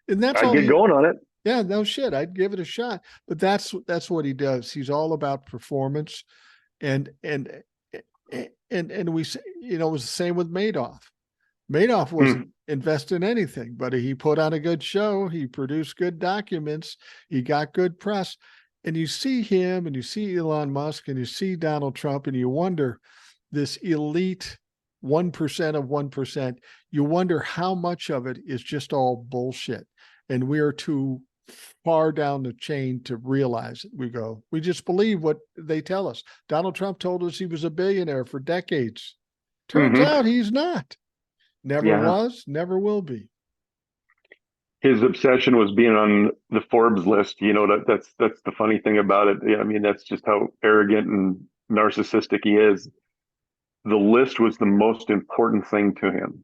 And that's I'd all get he, going on it. yeah, no shit. I'd give it a shot. But that's what he does. He's all about performance. And and we say, it was the same with Madoff. Madoff Mm. wasn't invested in anything, but he put on a good show. He produced good documents. He got good press. And you see him and you see Elon Musk and you see Donald Trump and you wonder, this elite 1% of 1%, you wonder how much of it is just all bullshit. And we are too far down the chain to realize it. We just believe what they tell us. Donald Trump told us he was a billionaire for decades. Turns Hmm. out he's not. Never Yeah, was, never will be. his obsession was being on the Forbes list. That's the funny thing about it. Yeah, I mean, that's just how arrogant and narcissistic he is. The list was the most important thing to him,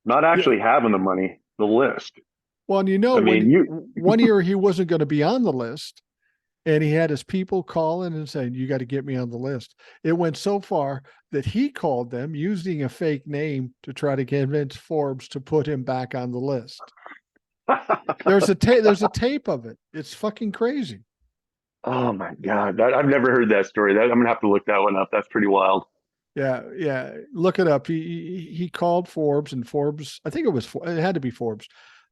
not Yeah. actually having the money, the list. Well, and I when mean, you, 1 year he wasn't going to be on the list, and he had his people calling and saying, "You got to get me on the list." It went so far that he called them using a fake name to try to convince Forbes to put him back on the list. There's a tape of it. It's fucking crazy. oh my God, I've never heard that story. I'm gonna have to look that one up. That's pretty wild. Yeah, yeah. Look it up. He called Forbes, and Forbes, I think it had to be Forbes.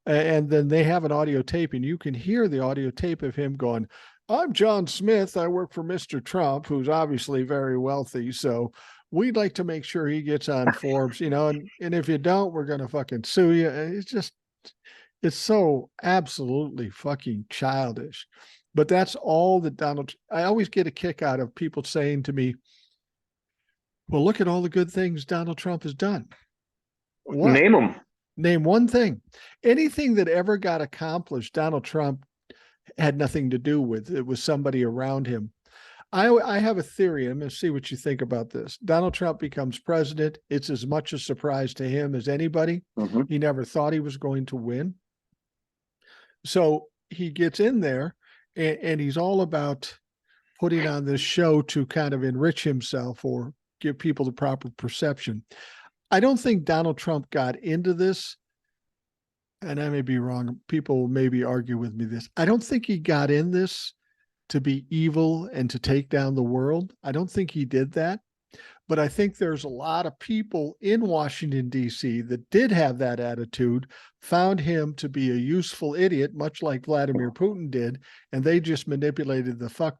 And then they have an audio tape, and you can hear the audio tape of him going, "I'm John Smith. I work for Mr. Trump, who's obviously very wealthy. So we'd like to make sure he gets on Forbes, and if you don't, we're gonna fucking sue you." And it's so absolutely fucking childish. But that's all that I always get a kick out of people saying to me, "Well, look at all the good things Donald Trump has done." What? Name them. Name one thing. Anything that ever got accomplished, Donald Trump had nothing to do with. It was somebody around him. I have a theory. I'm going to see what you think about this. Donald Trump becomes president. It's as much a surprise to him as anybody. Hmm. He never thought he was going to win. So he gets in there and he's all about putting on this show to kind of enrich himself or give people the proper perception. I don't think Donald Trump got into this, and I may be wrong. People will maybe argue with me this. I don't think he got in this to be evil and to take down the world. I don't think he did that. But I think there's a lot of people in Washington, D.C. that did have that attitude, found him to be a useful idiot, much like Vladimir Putin did, and they just manipulated the fuck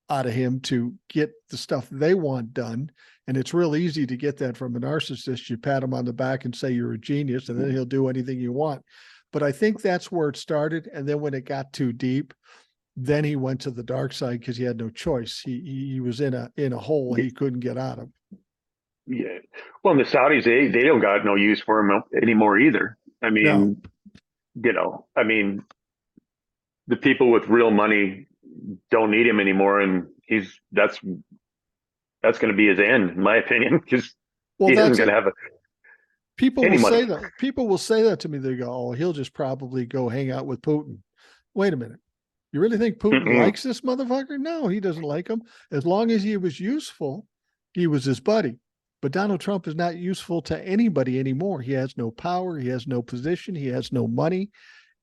out of him to get the stuff they want done. And it's real easy to get that from a narcissist. You pat him on the back and say you're a genius, and then he'll do anything you want. But I think that's where it started. And then when it got too deep, then he went to the dark side because he had no choice. He was in a hole he couldn't get out of. Yeah. Well, and the Saudis, they don't got no use for him anymore either. I No. mean, I mean, the people with real money don't need him anymore, and that's going to be his end, in my opinion, because Well, he isn't that's going to it. have People any will say money. that. People will say that to me. They go, "Oh, he'll just probably go hang out with Putin." Wait a minute. You really think Putin Mm-mm. likes this motherfucker? No, he doesn't like him. As long as he was useful, he was his buddy. But Donald Trump is not useful to anybody anymore. He has no power. He has no position. He has no money.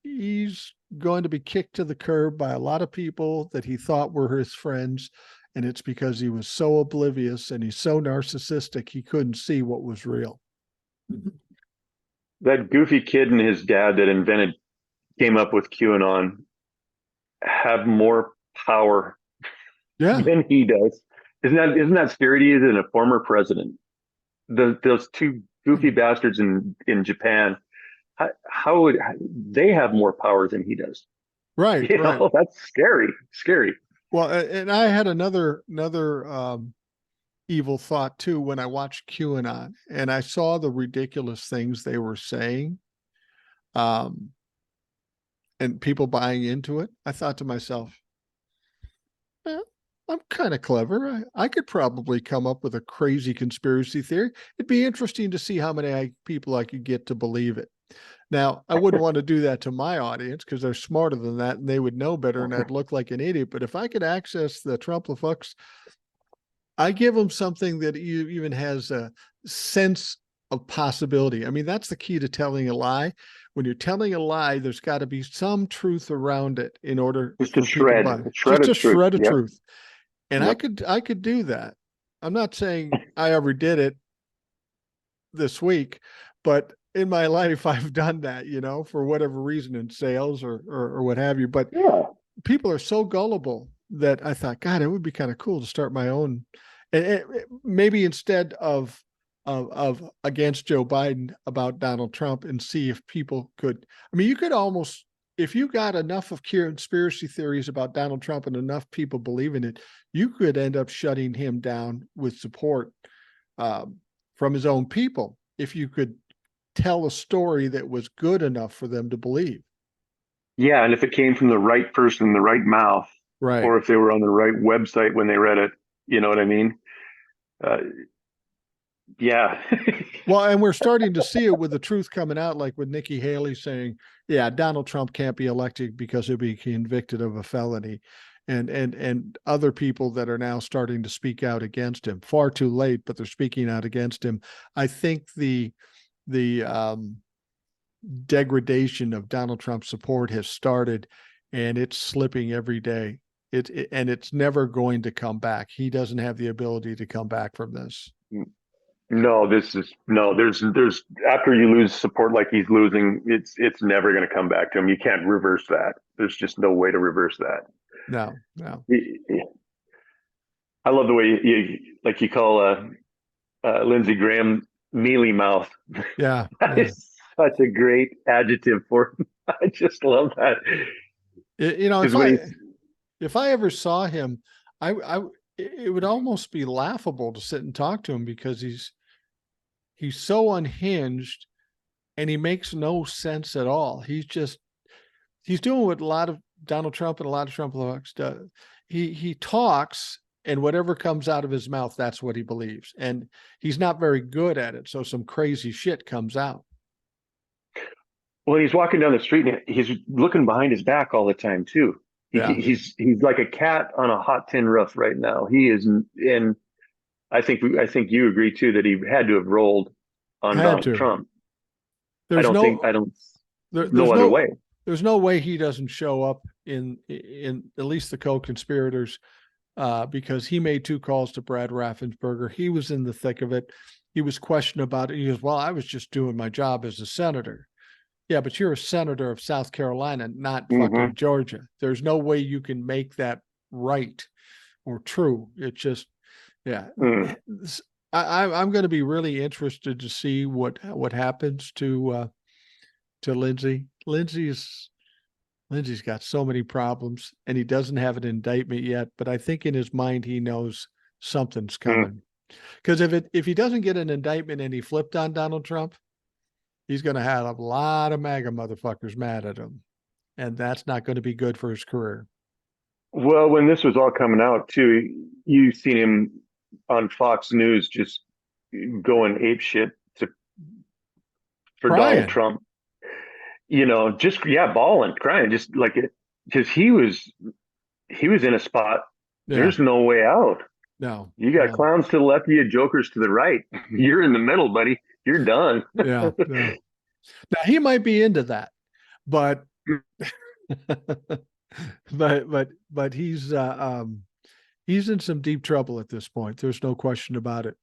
He's going to be kicked to the curb by a lot of people that he thought were his friends. And it's because he was so oblivious and he's so narcissistic, he couldn't see what was real. That goofy kid and his dad that came up with QAnon have more power Yeah, than he does. Isn't that scary to you than a former president? Those two goofy bastards in Japan, how would they have more power than he does? right, right. That's scary, scary. Well, and I had another evil thought too when I watched QAnon and I saw the ridiculous things they were saying, um, and people buying into it. I thought to myself, "Eh, I'm kind of clever. I could probably come up with a crazy conspiracy theory. It'd be interesting to see how many people I could get to believe it." Now, I wouldn't want to do that to my audience because they're smarter than that and they would know better and I'd look like an idiot. But if I could access the Trump fucks, I give them something that even has a sense of possibility. I mean, that's the key to telling a lie. When you're telling a lie, there's got to be some truth around it in order Just for people to buy it. a shred Just of a truth. shred of Yep. truth. And Yep. I could do that. I'm not saying I ever did it this week, but in my life, I've done that, for whatever reason in sales or what have you. But Yeah. people are so gullible that I thought, God, it would be kind of cool to start my own. And maybe instead of against Joe Biden about Donald Trump and see if people could. I mean, you could almost, if you got enough of conspiracy theories about Donald Trump and enough people believe in it, you could end up shutting him down with support from his own people if you could tell a story that was good enough for them to believe. Yeah, and if it came from the right person in the right mouth, Right. or if they were on the right website when they read it, you know what I mean? Uh, yeah. Well, and we're starting to see it with the truth coming out, like with Nikki Haley saying, yeah, Donald Trump can't be elected because he'll be convicted of a felony. And other people that are now starting to speak out against him. Far too late, but they're speaking out against him. I think the degradation of Donald Trump's support has started, and it's slipping every day. And it's never going to come back. He doesn't have the ability to come back from this. No, there's after you lose support like he's losing, it's never going to come back to him. You can't reverse that. There's just no way to reverse that. No, no. I love the way you call Lindsey Graham mealy mouth. Yeah. That Yeah. is such a great adjective for him. I just love that. If I ever saw him, it would almost be laughable to sit and talk to him because he's so unhinged and he makes no sense at all. He's doing what a lot of Donald Trump and a lot of Trump folks do. He talks and whatever comes out of his mouth, that's what he believes. And he's not very good at it. So some crazy shit comes out. Well, he's walking down the street and he's looking behind his back all the time too. Yeah. He's like a cat on a hot tin roof right now. He is, and I think you agree too that he had to have rolled on Had Donald to. Trump. There's no other way. There's no way he doesn't show up in at least the co-conspirators, because he made 2 calls to Brad Raffensperger. He was in the thick of it. He was questioned about it. He goes, well, I was just doing my job as a senator. Yeah, but you're a senator of South Carolina, not fucking Georgia. There's no way you can make that right or true. It just, yeah. I'm going to be really interested to see what happens to Lindsey. Lindsey's got so many problems, and he doesn't have an indictment yet. But I think in his mind he knows something's coming. Because if he doesn't get an indictment and he flipped on Donald Trump, he's going to have a lot of MAGA motherfuckers mad at him, and that's not going to be good for his career. Well, when this was all coming out too, you seen him on Fox News just going ape shit for Crying. Donald Trump. Bawling, crying, just like it, because he was in a spot. Yeah. There's no way out. No, you got clowns to the left, you got jokers to the right. You're in the middle, buddy. You're done. Yeah. Now he might be into that, but but he's in some deep trouble at this point. There's no question about it.